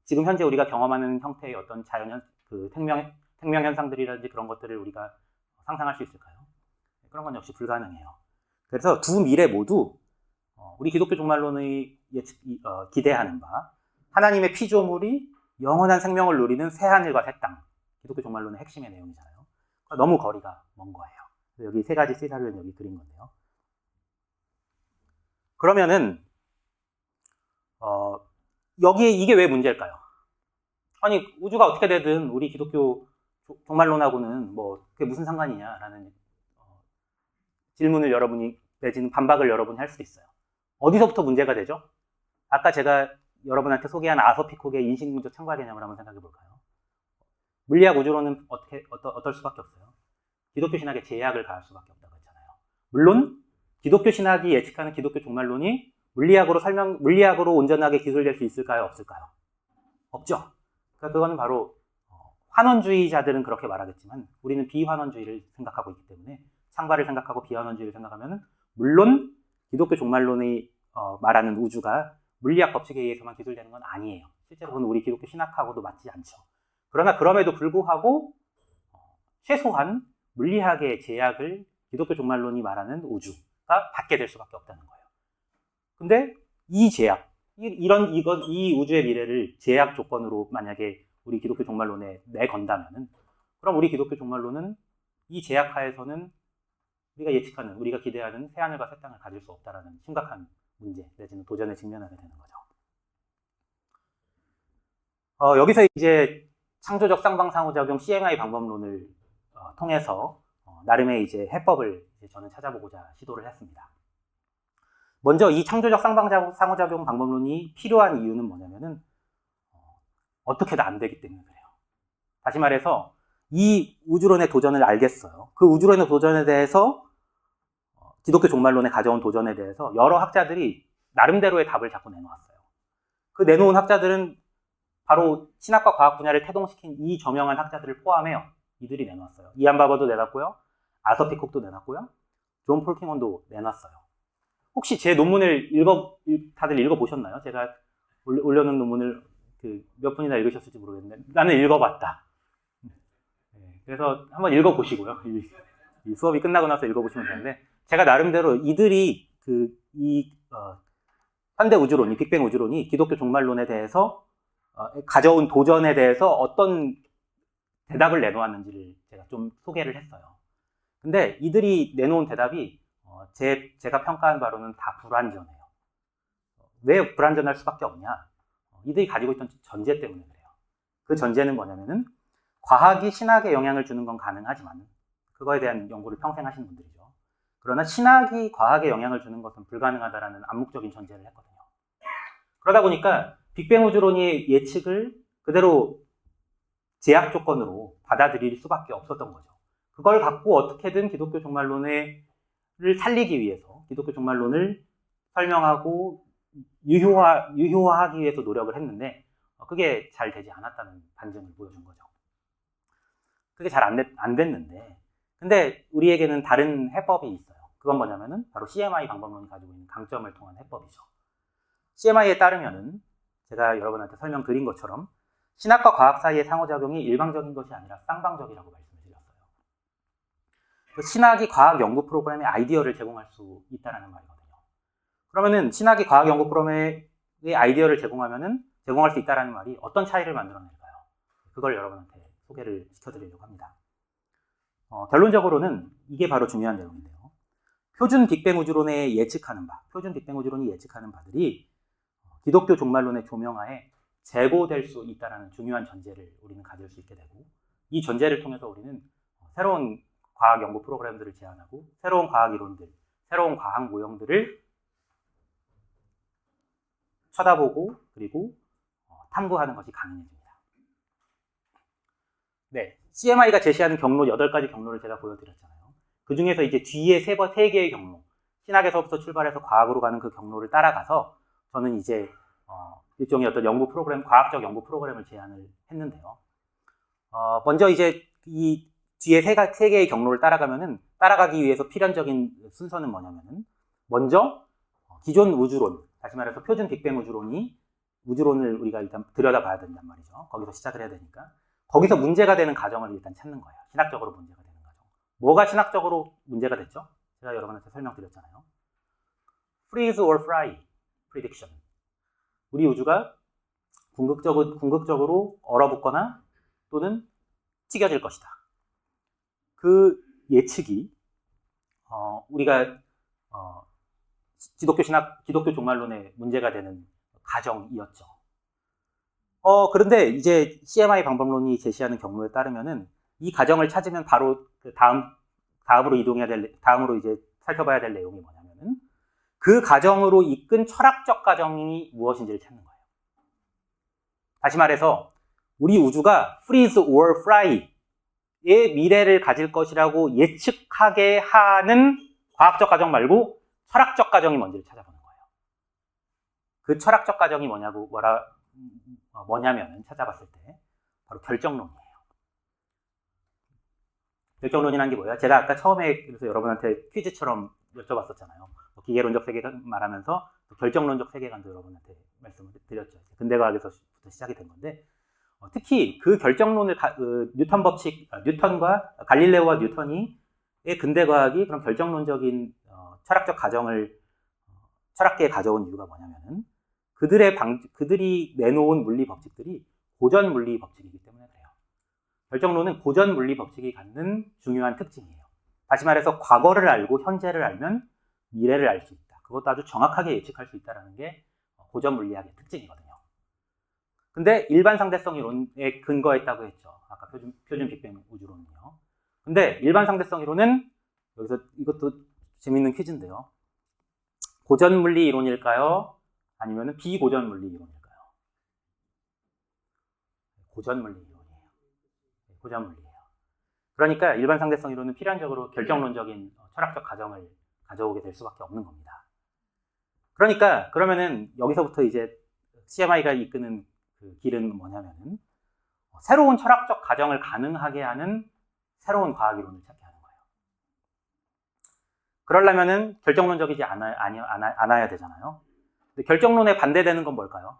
지금 현재 우리가 경험하는 형태의 어떤 생명 현상들이라든지 그런 것들을 우리가 상상할 수 있을까요? 그런 건 역시 불가능해요. 그래서 두 미래 모두 우리 기독교 종말론의 기대하는 바, 하나님의 피조물이 영원한 생명을 누리는 새하늘과 새 땅, 기독교 종말론의 핵심의 내용이잖아요. 그러니까 너무 거리가 먼 거예요. 여기 세 가지 시나리오는 여기 그린 건데요. 그러면은 여기 이게 왜 문제일까요? 아니, 우주가 어떻게 되든 우리 기독교 종말론하고는 뭐 그게 무슨 상관이냐라는 질문을 여러분이, 내지는 반박을 여러분이 할 수도 있어요. 어디서부터 문제가 되죠? 아까 제가 여러분한테 소개한 아서 피콕의 인식론적 참가 개념을 한번 생각해 볼까요? 물리학 우주론은 어떨 수밖에 없어요. 기독교 신학에 제약을 가할 수밖에 없다고 했잖아요. 물론 기독교 신학이 예측하는 기독교 종말론이 물리학으로 온전하게 기술될 수 있을까요? 없을까요? 없죠. 그러니까 그거는 바로 환원주의자들은 그렇게 말하겠지만 우리는 비환원주의를 생각하고 있기 때문에, 창발을 생각하고 비환원주의를 생각하면은 물론 기독교 종말론이 말하는 우주가 물리학 법칙에 의해서만 기술되는 건 아니에요. 실제로 그건 우리 기독교 신학하고도 맞지 않죠. 그러나 그럼에도 불구하고 최소한 물리학의 제약을 기독교 종말론이 말하는 우주가 받게 될 수밖에 없다는 거예요. 근데 이 제약, 이 우주의 미래를 제약 조건으로 만약에 우리 기독교 종말론에 내건다면은, 그럼 우리 기독교 종말론은 이 제약 하에서는 우리가 예측하는, 우리가 기대하는 새하늘과 새 땅을 가질 수 없다라는 심각한 문제, 내지는 도전에 직면하게 되는 거죠. 여기서 이제 창조적 쌍방 상호작용 CMI 방법론을 통해서 나름의 이제 해법을 저는 찾아보고자 시도를 했습니다. 먼저 이 창조적 쌍방 상호작용 방법론이 필요한 이유는 뭐냐면은 어떻게도 안 되기 때문에 그래요. 다시 말해서 이 우주론의 도전을 알겠어요. 그 우주론의 도전에 대해서 기독교 종말론에 가져온 도전에 대해서 여러 학자들이 나름대로의 답을 자꾸 내놓았어요. 그 내놓은 학자들은 바로 신학과 과학 분야를 태동시킨 이 저명한 학자들을 포함해요. 이들이 내놨어요. 이안 바버도 내놨고요. 아서 피콕도 내놨고요. 존 폴킹원도 내놨어요. 혹시 제 논문을 다들 읽어보셨나요? 제가 올려놓은 논문을 몇 분이나 읽으셨을지 모르겠는데 나는 읽어봤다. 그래서 한번 읽어보시고요. 이 수업이 끝나고 나서 읽어보시면 되는데 제가 나름대로 이들이 현대 우주론, 이 빅뱅 우주론이 기독교 종말론에 대해서 가져온 도전에 대해서 어떤 대답을 내놓았는지를 제가 좀 소개를 했어요. 근데 이들이 내놓은 대답이 제가 평가한 바로는 다 불완전해요. 왜 불완전할 수밖에 없냐? 이들이 가지고 있던 전제 때문에 그래요. 그 전제는 뭐냐면은 과학이 신학에 영향을 주는 건 가능하지만 그거에 대한 연구를 평생 하신 분들이죠. 그러나 신학이 과학에 영향을 주는 것은 불가능하다라는 암묵적인 전제를 했거든요. 그러다 보니까 빅뱅 우주론의 예측을 그대로 제약 조건으로 받아들일 수밖에 없었던 거죠. 그걸 갖고 어떻게든 기독교 종말론을 살리기 위해서 기독교 종말론을 설명하고 유효화하기 위해서 노력을 했는데 그게 잘 되지 않았다는 반증을 보여준 거죠. 그게 잘 안 됐는데 근데 우리에게는 다른 해법이 있어요. 그건 뭐냐면은 바로 CMI 방법론이 가지고 있는 강점을 통한 해법이죠. CMI에 따르면은 제가 여러분한테 설명드린 것처럼 신학과 과학 사이의 상호작용이 일방적인 것이 아니라 쌍방적이라고 말씀을 드렸어요. 신학이 과학 연구 프로그램의 아이디어를 제공할 수 있다는 말이거든요. 그러면은 신학이 과학 연구 프로그램의 아이디어를 제공할 수 있다는 말이 어떤 차이를 만들어낼까요? 그걸 여러분한테 소개를 시켜드리려고 합니다. 결론적으로는 이게 바로 중요한 내용인데요. 표준 빅뱅 우주론이 예측하는 바들이 기독교 종말론의 조명하에 재고될 수 있다는 중요한 전제를 우리는 가질 수 있게 되고 이 전제를 통해서 우리는 새로운 과학 연구 프로그램들을 제안하고 새로운 과학 이론들, 새로운 과학 모형들을 쳐다보고 그리고 탐구하는 것이 가능해집니다. 네, CMI가 제시하는 경로 8가지 경로를 제가 보여드렸잖아요. 그 중에서 이제 뒤에 3개의 경로, 신학에서부터 출발해서 과학으로 가는 그 경로를 따라가서 저는 이제 일종의 어떤 연구 프로그램, 과학적 연구 프로그램을 제안을 했는데요. 먼저 이제 이 뒤에 3개의 경로를 따라가기 위해서 필연적인 순서는 뭐냐면은 먼저 기존 우주론, 다시 말해서 표준 빅뱅 우주론을 우리가 일단 들여다봐야 된단 말이죠. 거기서 시작을 해야 되니까. 거기서 문제가 되는 가정을 일단 찾는 거예요. 신학적으로 문제가 되는 가정. 뭐가 신학적으로 문제가 됐죠? 제가 여러분한테 설명드렸잖아요. freeze or fry prediction. 우리 우주가 궁극적으로 얼어붙거나 또는 튀겨질 것이다. 그 예측이 우리가 기독교 종말론의 문제가 되는 가정이었죠. 그런데 이제 CMI 방법론이 제시하는 경로에 따르면은 이 가정을 찾으면 바로 다음으로 이제 살펴봐야 될 내용이 뭐냐면은 그 가정으로 이끈 철학적 가정이 무엇인지를 찾는 거예요. 다시 말해서 우리 우주가 freeze or fry의 미래를 가질 것이라고 예측하게 하는 과학적 가정 말고 철학적 가정이 뭔지를 찾아보는 거예요. 그 철학적 가정이 뭐냐면 찾아봤을 때 바로 결정론이에요. 결정론이라는 게 뭐예요? 제가 아까 처음에 그래서 여러분한테 퀴즈처럼 여쭤봤었잖아요. 기계론적 세계관 말하면서 결정론적 세계관도 여러분한테 말씀을 드렸죠. 근대과학에서부터 시작이 된 건데 특히 그 결정론을 뉴턴 법칙, 뉴턴과 갈릴레오와 뉴턴의 근대과학이 그런 결정론적인 철학적 가정을 철학계에 가져온 이유가 뭐냐면은 그들이 내놓은 물리 법칙들이 고전 물리 법칙이기 때문에 그래요. 결정론은 고전 물리 법칙이 갖는 중요한 특징이에요. 다시 말해서 과거를 알고 현재를 알면 미래를 알 수 있다. 그것도 아주 정확하게 예측할 수 있다는 게 고전 물리학의 특징이거든요. 근데 일반 상대성 이론에 근거했다고 했죠. 아까 표준 빅뱅 우주론이요. 근데 일반 상대성 이론은 여기서 이것도 재밌는 퀴즈인데요. 고전 물리 이론일까요? 아니면 비고전 물리 이론일까요? 고전 물리 이론이에요. 고전 물리예요. 그러니까 일반 상대성 이론은 필연적으로 결정론적인 철학적 가정을 가져오게 될 수밖에 없는 겁니다. 그러면은 여기서부터 이제 CMI가 이끄는 그 길은 뭐냐면은 새로운 철학적 가정을 가능하게 하는 새로운 과학 이론을 찾게 하는 거예요. 그러려면은 결정론적이지 않아야 되잖아요. 근데 결정론에 반대되는 건 뭘까요?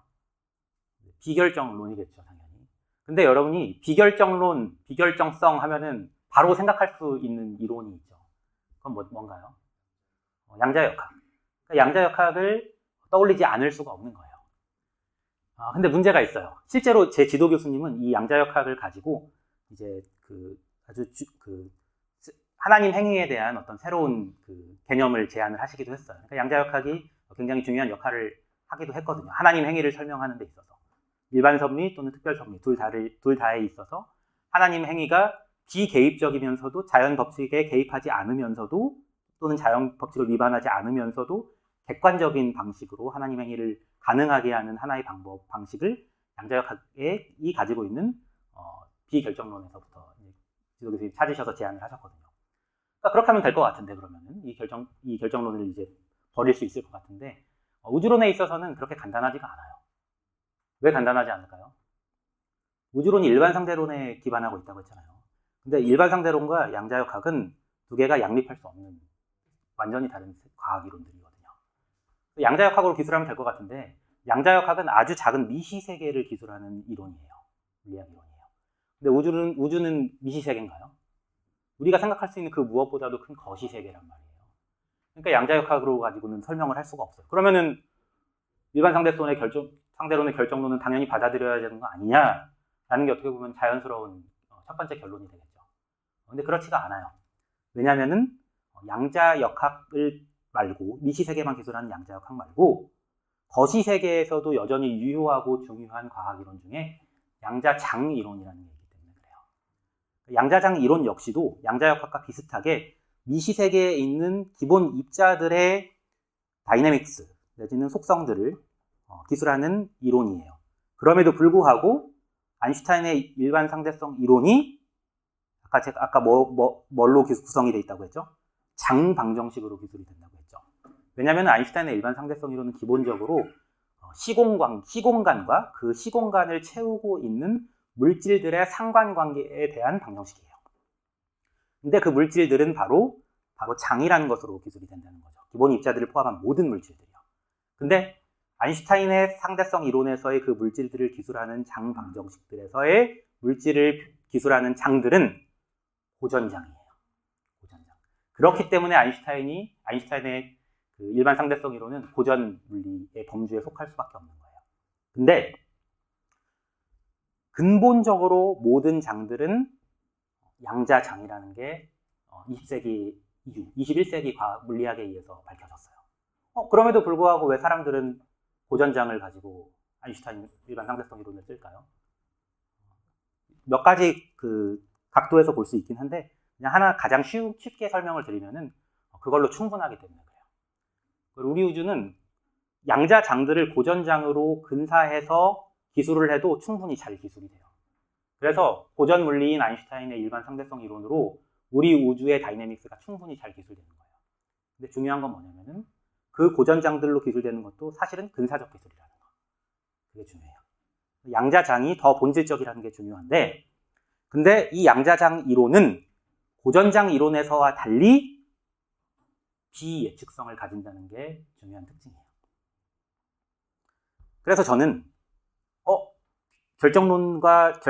비결정론이겠죠, 당연히. 근데 여러분이 비결정론, 비결정성 하면은 바로 생각할 수 있는 이론이 있죠. 그건 뭔가요? 양자역학. 그러니까 양자역학을 떠올리지 않을 수가 없는 거예요. 근데 문제가 있어요. 실제로 제 지도 교수님은 이 양자역학을 가지고 이제 하나님 행위에 대한 어떤 새로운 개념을 제안을 하시기도 했어요. 그러니까 양자역학이 굉장히 중요한 역할을 하기도 했거든요. 하나님 행위를 설명하는 데 있어서. 일반 섭리 또는 특별 섭리 둘 다에 있어서 하나님 행위가 비개입적이면서도 자연 법칙에 개입하지 않으면서도 또는 자연 법칙을 위반하지 않으면서도 객관적인 방식으로 하나님 행위를 가능하게 하는 하나의 방식을 양자역학이 가지고 있는 비결정론에서부터 지도 교수님이 찾으셔서 제안을 하셨거든요. 그러니까 그렇게 하면 될 것 같은데, 그러면은 이 결정론을 이제 버릴 수 있을 것 같은데, 우주론에 있어서는 그렇게 간단하지가 않아요. 왜 간단하지 않을까요? 우주론이 일반 상대론에 기반하고 있다고 했잖아요. 근데 일반 상대론과 양자역학은 두 개가 양립할 수 없는 완전히 다른 과학 이론들이거든요. 양자역학으로 기술하면 될 것 같은데, 양자역학은 아주 작은 미시세계를 기술하는 이론이에요. 물리학 이론이에요. 근데 우주는 미시세계인가요? 우리가 생각할 수 있는 그 무엇보다도 큰 거시세계란 말이에요. 그러니까 양자역학으로 가지고는 설명을 할 수가 없어요. 그러면은 일반 상대론의 결정론은 당연히 받아들여야 되는 거 아니냐라는 게 어떻게 보면 자연스러운 첫 번째 결론이 되겠죠. 근데 그렇지가 않아요. 왜냐하면은 양자역학을 말고 미시세계만 기술하는 양자역학 말고 거시세계에서도 여전히 유효하고 중요한 과학이론 중에 양자장 이론이라는 게 있기 때문에 그래요. 양자장 이론 역시도 양자역학과 비슷하게 미시세계에 있는 기본 입자들의 다이내믹스 내지는 속성들을 기술하는 이론이에요. 그럼에도 불구하고 아인슈타인의 일반 상대성 이론이 아까 뭘로 구성이 되어 있다고 했죠? 장방정식으로 기술이 된다고 했죠. 왜냐하면 아인슈타인의 일반 상대성 이론은 기본적으로 시공간과 그 시공간을 채우고 있는 물질들의 상관관계에 대한 방정식이에요. 근데 그 물질들은 바로 장이라는 것으로 기술이 된다는 거죠. 기본 입자들을 포함한 모든 물질들이요. 근데 아인슈타인의 상대성 이론에서의 그 물질들을 기술하는 장 방정식들에서의 물질을 기술하는 장들은 고전장이에요. 고전장. 그렇기 때문에 아인슈타인의 그 일반 상대성 이론은 고전 물리의 범주에 속할 수밖에 없는 거예요. 근데 근본적으로 모든 장들은 양자장이라는 게 20세기 이후, 21세기 물리학에 의해서 밝혀졌어요. 그럼에도 불구하고 왜 사람들은 고전장을 가지고 아인슈타인 일반 상대성 이론을 쓸까요? 몇 가지 그 각도에서 볼 수 있긴 한데 그냥 하나 가장 쉽게 설명을 드리면은 그걸로 충분하기 때문에 그래요. 우리 우주는 양자장들을 고전장으로 근사해서 기술을 해도 충분히 잘 기술이 돼요. 그래서 고전 물리인 아인슈타인의 일반 상대성 이론으로 우리 우주의 다이내믹스가 충분히 잘 기술되는 거예요. 근데 중요한 건 뭐냐면은 그 고전장들로 기술되는 것도 사실은 근사적 기술이라는 거. 그게 중요해요. 양자장이 더 본질적이라는 게 중요한데, 근데 이 양자장 이론은 고전장 이론에서와 달리 비예측성을 가진다는 게 중요한 특징이에요. 그래서 저는 결정론과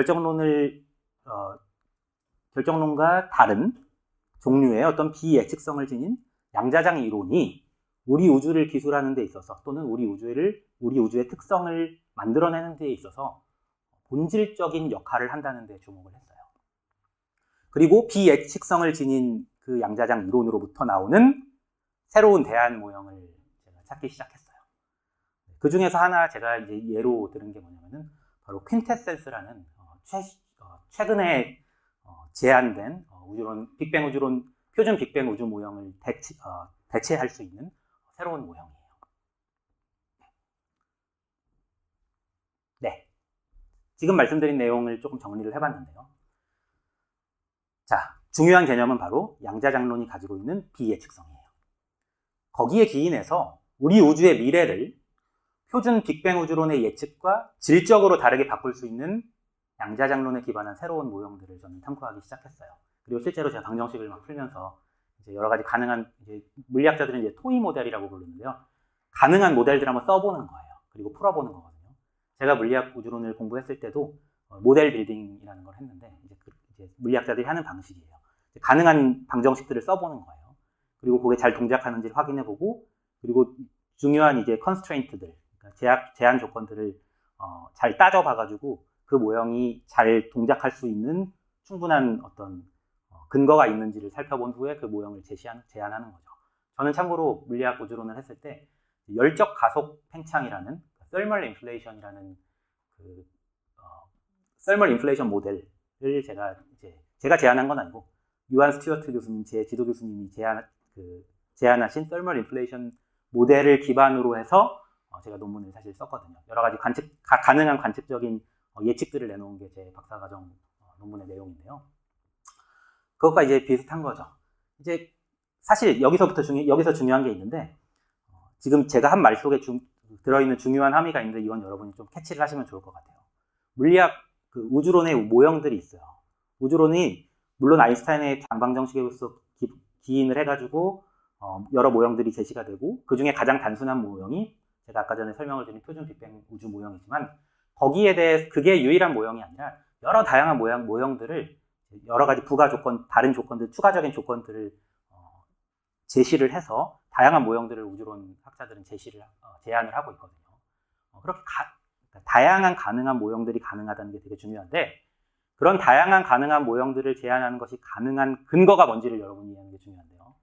다른 종류의 어떤 비예측성을 지닌 양자장 이론이 우리 우주를 기술하는 데 있어서 또는 우리 우주의 특성을 만들어내는 데 있어서 본질적인 역할을 한다는 데 주목을 했어요. 그리고 비예측성을 지닌 그 양자장 이론으로부터 나오는 새로운 대안 모형을 제가 찾기 시작했어요. 그 중에서 하나 제가 이제 예로 들은 게 뭐냐면은 바로 퀸테센스라는 최근에 제안된 빅뱅 우주론, 표준 빅뱅 우주 모형을 대체할 수 있는 새로운 모형이에요. 네. 지금 말씀드린 내용을 조금 정리를 해봤는데요. 자, 중요한 개념은 바로 양자장론이 가지고 있는 비예측성이에요. 거기에 기인해서 우리 우주의 미래를 표준 빅뱅 우주론의 예측과 질적으로 다르게 바꿀 수 있는 양자장론에 기반한 새로운 모형들을 저는 탐구하기 시작했어요. 그리고 실제로 제가 방정식을 막 풀면서 이제 여러 가지 가능한, 이제 물리학자들은 이제 토이 모델이라고 부르는데요. 가능한 모델들 한번 써보는 거예요. 그리고 풀어보는 거거든요. 제가 물리학 우주론을 공부했을 때도 모델 빌딩이라는 걸 했는데 이제 물리학자들이 하는 방식이에요. 가능한 방정식들을 써보는 거예요. 그리고 그게 잘 동작하는지를 확인해보고, 그리고 중요한 이제 컨스트레인트들, 그러니까 제한 조건들을 잘 따져봐가지고 그 모형이 잘 동작할 수 있는 충분한 어떤 근거가 있는지를 살펴본 후에 그 모형을 제안하는 거죠. 저는 참고로 물리학 우주론을 했을 때 열적 가속 팽창이라는 thermal inflation이라는 thermal inflation 모델을 제가 제안한 건 아니고 유한 스튜어트 교수님, 제 지도 교수님이 제안하신 thermal inflation 모델을 기반으로 해서 제가 논문을 사실 썼거든요. 여러 가지 가능한 관측적인 예측들을 내놓은 게 제 박사과정 논문의 내용인데요. 그것과 이제 비슷한 거죠. 이제 사실 여기서 중요한 게 있는데, 지금 제가 한 말 속에 들어있는 중요한 함의가 있는데, 이건 여러분이 좀 캐치를 하시면 좋을 것 같아요. 물리학 우주론의 모형들이 있어요. 우주론이 물론 아인슈타인의 장방정식에서 기인을 해가지고 여러 모형들이 제시가 되고, 그 중에 가장 단순한 모형이 제가 아까 전에 설명을 드린 표준 빅뱅 우주 모형이지만, 거기에 대해 그게 유일한 모형이 아니라 여러 다양한 모형들을 여러 가지 부가 조건, 다른 조건들, 추가적인 조건들을 제시를 해서 다양한 모형들을 우주론 학자들은 제안을 하고 있거든요. 그렇게 다양한 가능한 모형들이 가능하다는 게 되게 중요한데, 그런 다양한 가능한 모형들을 제안하는 것이 가능한 근거가 뭔지를 여러분이 이해하는 게 중요한데요.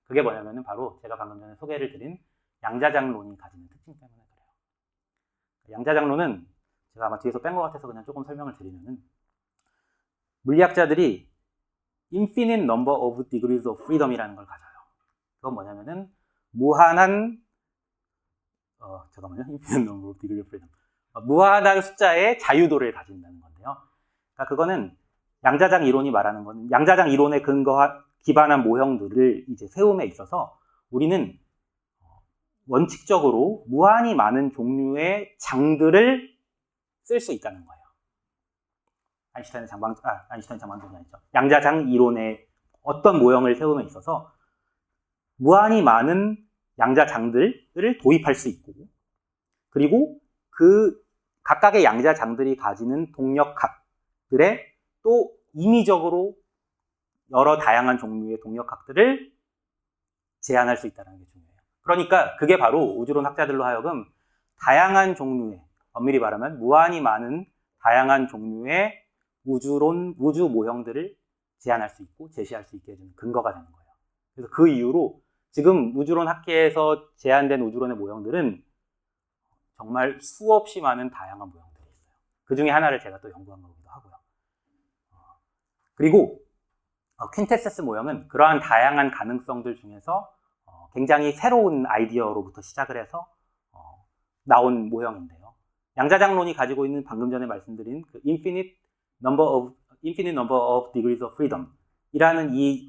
그게 뭐냐면은 바로 제가 방금 전에 소개를 드린 양자장론이 가지는 특징 때문에 그래요. 양자장론은 제가 아마 뒤에서 뺀 것 같아서 그냥 조금 설명을 드리면은, 물리학자들이 infinite number of degrees of freedom이라는 걸 가져요. 그건 뭐냐면은 무한한 infinite number of degrees of freedom, 무한한 숫자의 자유도를 가진다는 건데요. 그러니까 그거는 양자장 이론이 말하는 건, 양자장 이론에 기반한 모형들을 이제 세움에 있어서 우리는 원칙적으로 무한히 많은 종류의 장들을 쓸 수 있다는 거예요. 아인슈타인의 장방정이 아니죠. 양자장 이론의 어떤 모형을 세움에 있어서 무한히 많은 양자장들을 도입할 수 있고, 그리고 그 각각의 양자장들이 가지는 동력학들의 또 임의적으로 여러 다양한 종류의 동력학들을 제안할 수 있다는 게 중요해요. 그러니까 그게 바로 우주론 학자들로 하여금 다양한 종류의, 엄밀히 말하면 무한히 많은 다양한 종류의 우주 모형들을 제안할 수 있고 제시할 수 있게 해주는 근거가 되는 거예요. 그래서 그 이후로 지금 우주론 학계에서 제안된 우주론의 모형들은 정말 수없이 많은 다양한 모형들이 있어요. 그 중에 하나를 제가 또 연구한 거기도 하고요. 그리고 퀸테세스 모형은 그러한 다양한 가능성들 중에서 굉장히 새로운 아이디어로부터 시작을 해서 나온 모형인데요. 양자장론이 가지고 있는 방금 전에 말씀드린 그 infinite number of degrees of freedom 이라는 이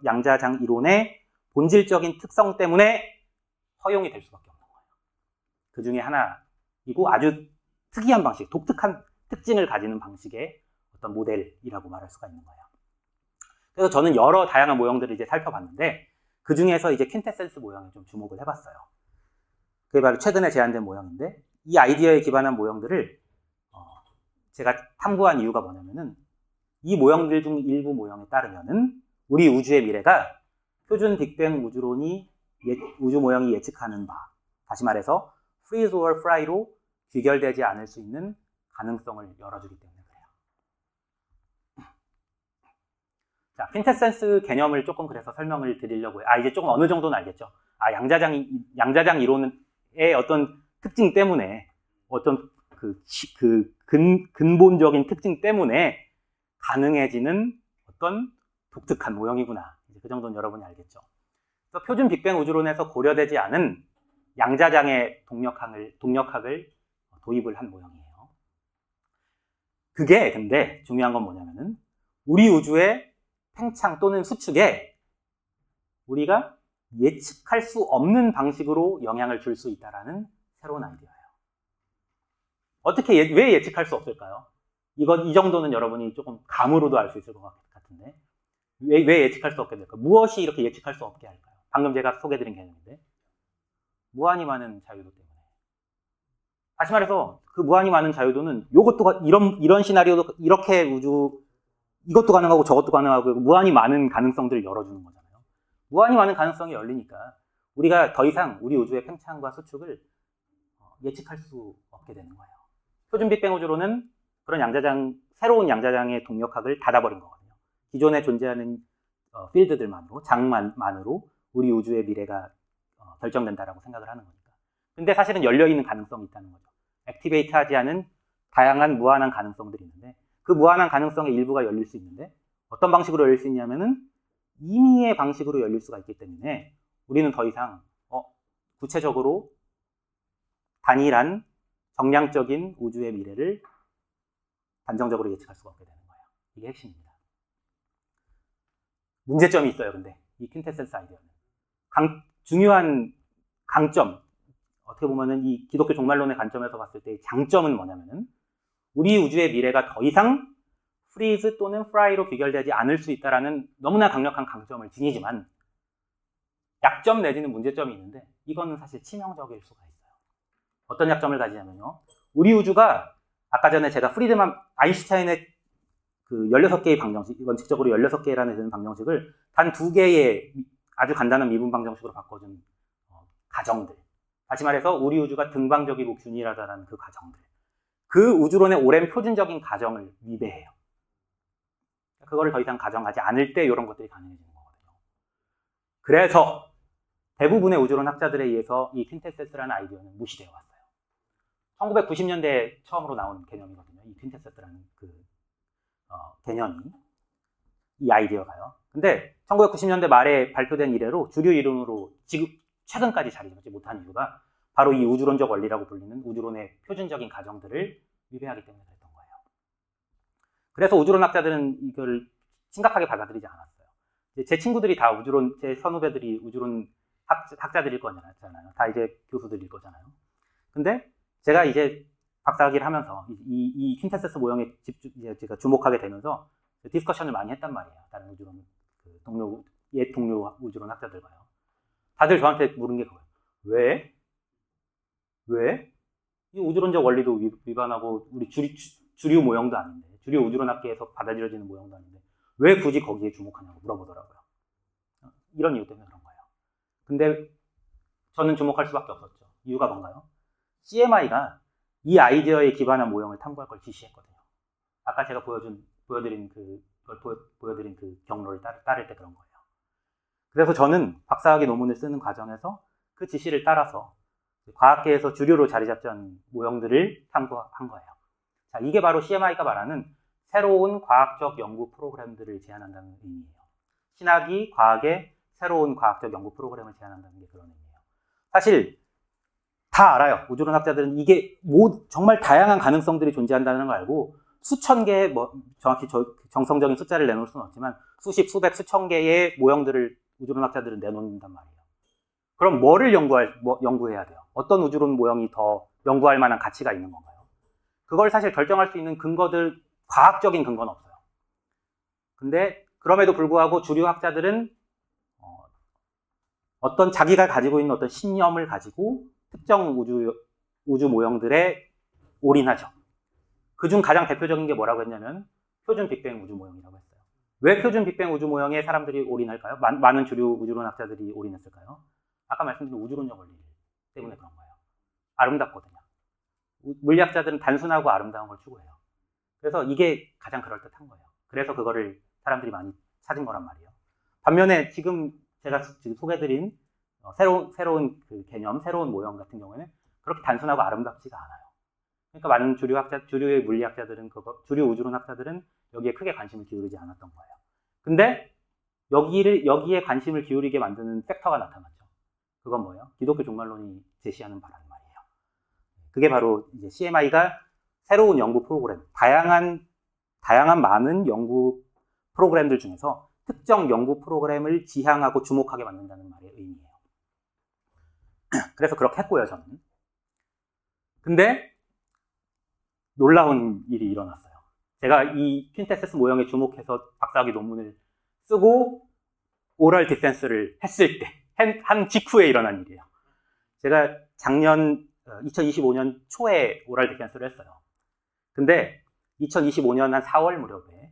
양자장 이론의 본질적인 특성 때문에 허용이 될 수밖에 없는 거예요. 그 중에 하나이고 아주 특이한 방식, 독특한 특징을 가지는 방식의 어떤 모델이라고 말할 수가 있는 거예요. 그래서 저는 여러 다양한 모형들을 이제 살펴봤는데, 그 중에서 이제 퀸테센스 모형에 좀 주목을 해봤어요. 그게 바로 최근에 제안된 모형인데, 이 아이디어에 기반한 모형들을 제가 탐구한 이유가 뭐냐면은, 이 모형들 중 일부 모형에 따르면은 우리 우주의 미래가 표준 빅뱅 우주 모형이 예측하는 바, 다시 말해서 freeze or fry로 귀결되지 않을 수 있는 가능성을 열어주기 때문에 그래요. 자, 퀸테센스 개념을 조금 그래서 설명을 드리려고 해요. 이제 조금 어느 정도는 알겠죠. 양자장 이론의 어떤 특징 때문에, 어떤 근본적인 특징 때문에 가능해지는 어떤 독특한 모형이구나. 이제 그 정도는 여러분이 알겠죠. 그래서 표준 빅뱅 우주론에서 고려되지 않은 양자장의 동력학을 도입을 한 모형이에요. 그게 근데 중요한 건 뭐냐면은, 우리 우주의 팽창 또는 수축에 우리가 예측할 수 없는 방식으로 영향을 줄 수 있다라는 새로운 아이디어예요. 왜 예측할 수 없을까요? 이 정도는 여러분이 조금 감으로도 알 수 있을 것 같은데, 왜 예측할 수 없게 될까요? 무엇이 이렇게 예측할 수 없게 할까요? 방금 제가 소개해드린 개념인데, 무한히 많은 자유도 때문에. 다시 말해서 그 무한히 많은 자유도는 요것도 이런 시나리오도 이렇게 이것도 가능하고 저것도 가능하고 무한히 많은 가능성들을 열어주는 거잖아요. 무한히 많은 가능성이 열리니까 우리가 더 이상 우리 우주의 팽창과 수축을 예측할 수 없게 되는 거예요. 표준 빅뱅 우주론은 그런 새로운 양자장의 동력학을 닫아버린 거거든요. 기존에 존재하는 필드들만으로, 장만으로 우리 우주의 미래가 결정된다라고 생각을 하는 거니까. 근데 사실은 열려있는 가능성이 있다는 거죠. 액티베이트 하지 않은 다양한 무한한 가능성들이 있는데 그 무한한 가능성의 일부가 열릴 수 있는데 어떤 방식으로 열릴 수 있냐면은 임의의 방식으로 열릴 수가 있기 때문에 우리는 더 이상 구체적으로 단일한 정량적인 우주의 미래를 단정적으로 예측할 수가 없게 되는 거예요. 이게 핵심입니다. 문제점이 있어요. 근데 이 퀸테센스 아이디어는 중요한 강점, 어떻게 보면은 이 기독교 종말론의 관점에서 봤을 때 장점은 뭐냐면은 우리 우주의 미래가 더 이상 프리즈 또는 프라이로 귀결되지 않을 수 있다라는 너무나 강력한 강점을 지니지만 약점 내지는 문제점이 있는데 이거는 사실 치명적일 수가 있어요. 어떤 약점을 가지냐면요. 우리 우주가 아까 전에 제가 아인슈타인의 그 16개의 방정식, 원칙적으로 16개라는 방정식을 단 2개의 아주 간단한 미분 방정식으로 바꿔준 가정들. 다시 말해서 우리 우주가 등방적이고 균일하다는 그 가정들. 그 우주론의 오랜 표준적인 가정을 위배해요. 그거를 더 이상 가정하지 않을 때 이런 것들이 가능해지는 거거든요. 그래서 대부분의 우주론 학자들에 의해서 이 퀸테센스라는 아이디어는 무시되어 왔어요. 1990년대에 처음으로 나온 개념이거든요. 이 퀸테센스라는 개념이, 이 아이디어가요. 근데 1990년대 말에 발표된 이래로 주류 이론으로 지금 최근까지 자리 잡지 못한 이유가 바로 이 우주론적 원리라고 불리는 우주론의 표준적인 가정들을 위배하기 때문에 그랬던 거예요. 그래서 우주론 학자들은 이걸 심각하게 받아들이지 않았어요. 제 친구들이 다 제 선후배들이 우주론 학자들일 거잖아요. 다 이제 교수들일 거잖아요. 근데 제가 이제 박사학위를 하면서 이 퀸테센스 모형에 제가 주목하게 되면서 디스커션을 많이 했단 말이에요. 다른 우주론 옛 동료 우주론 학자들과요. 다들 저한테 물은 게 그거예요. 왜? 이 우주론적 원리도 위반하고 우리 주류 모형도 아닌데, 주류 우주론학계에서 받아들여지는 모형도 아닌데 왜 굳이 거기에 주목하냐고 물어보더라고요. 이런 이유 때문에 그런 거예요. 근데 저는 주목할 수밖에 없었죠. 이유가 뭔가요? CMI가 이 아이디어에 기반한 모형을 탐구할 걸 지시했거든요. 아까 제가 보여드린 그 경로를 따를 때 그런 거예요. 그래서 저는 박사학위 논문을 쓰는 과정에서 그 지시를 따라서 과학계에서 주류로 자리 잡지 않은 모형들을 탐구한 거예요. 자, 이게 바로 CMI가 말하는 새로운 과학적 연구 프로그램들을 제안한다는 의미예요. 신학이 과학의 새로운 과학적 연구 프로그램을 제안한다는 게 그런 의미예요. 사실 다 알아요. 우주론 학자들은 이게 정말 다양한 가능성들이 존재한다는 걸 알고 수천 개의 정확히 정성적인 숫자를 내놓을 수는 없지만 수십, 수백, 수천 개의 모형들을 우주론 학자들은 내놓는단 말이에요. 그럼 뭐를 연구해야 돼요? 어떤 우주론 모형이 더 연구할 만한 가치가 있는 건가요? 그걸 사실 결정할 수 있는 과학적인 근거는 없어요. 근데 그럼에도 불구하고 주류 학자들은 어떤 자기가 가지고 있는 어떤 신념을 가지고 특정 우주 모형들에 올인하죠. 그중 가장 대표적인 게 뭐라고 했냐면 표준 빅뱅 우주 모형이라고 했어요. 왜 표준 빅뱅 우주 모형에 사람들이 올인할까요? 많은 주류 우주론 학자들이 올인했을까요? 아까 말씀드린 우주론적 원리 때문에 그런 거예요. 아름답거든요. 물리학자들은 단순하고 아름다운 걸 추구해요. 그래서 이게 가장 그럴듯한 거예요. 그래서 그거를 사람들이 많이 찾은 거란 말이에요. 반면에 지금 제가 소개해드린 새로운 그 개념, 새로운 모형 같은 경우에는 그렇게 단순하고 아름답지가 않아요. 그러니까 많은 주류의 물리학자들은 주류 우주론 학자들은 여기에 크게 관심을 기울이지 않았던 거예요. 근데 여기에 관심을 기울이게 만드는 팩터가 나타났죠. 그건 뭐예요? 기독교 종말론이 제시하는 바라는 말이에요. 그게 바로 이제 CMI가 새로운 연구 프로그램, 다양한 많은 연구 프로그램들 중에서 특정 연구 프로그램을 지향하고 주목하게 만든다는 말의 의미예요. 그래서 그렇게 했고요, 저는. 근데 놀라운 일이 일어났어요. 제가 이 퀸테센스 모형에 주목해서 박사학위 논문을 쓰고 오럴 디펜스를 했을 때, 한 직후에 일어난 일이에요. 제가 작년 2025년 초에 오랄 디펜스를 했어요. 근데 2025년 한 4월 무렵에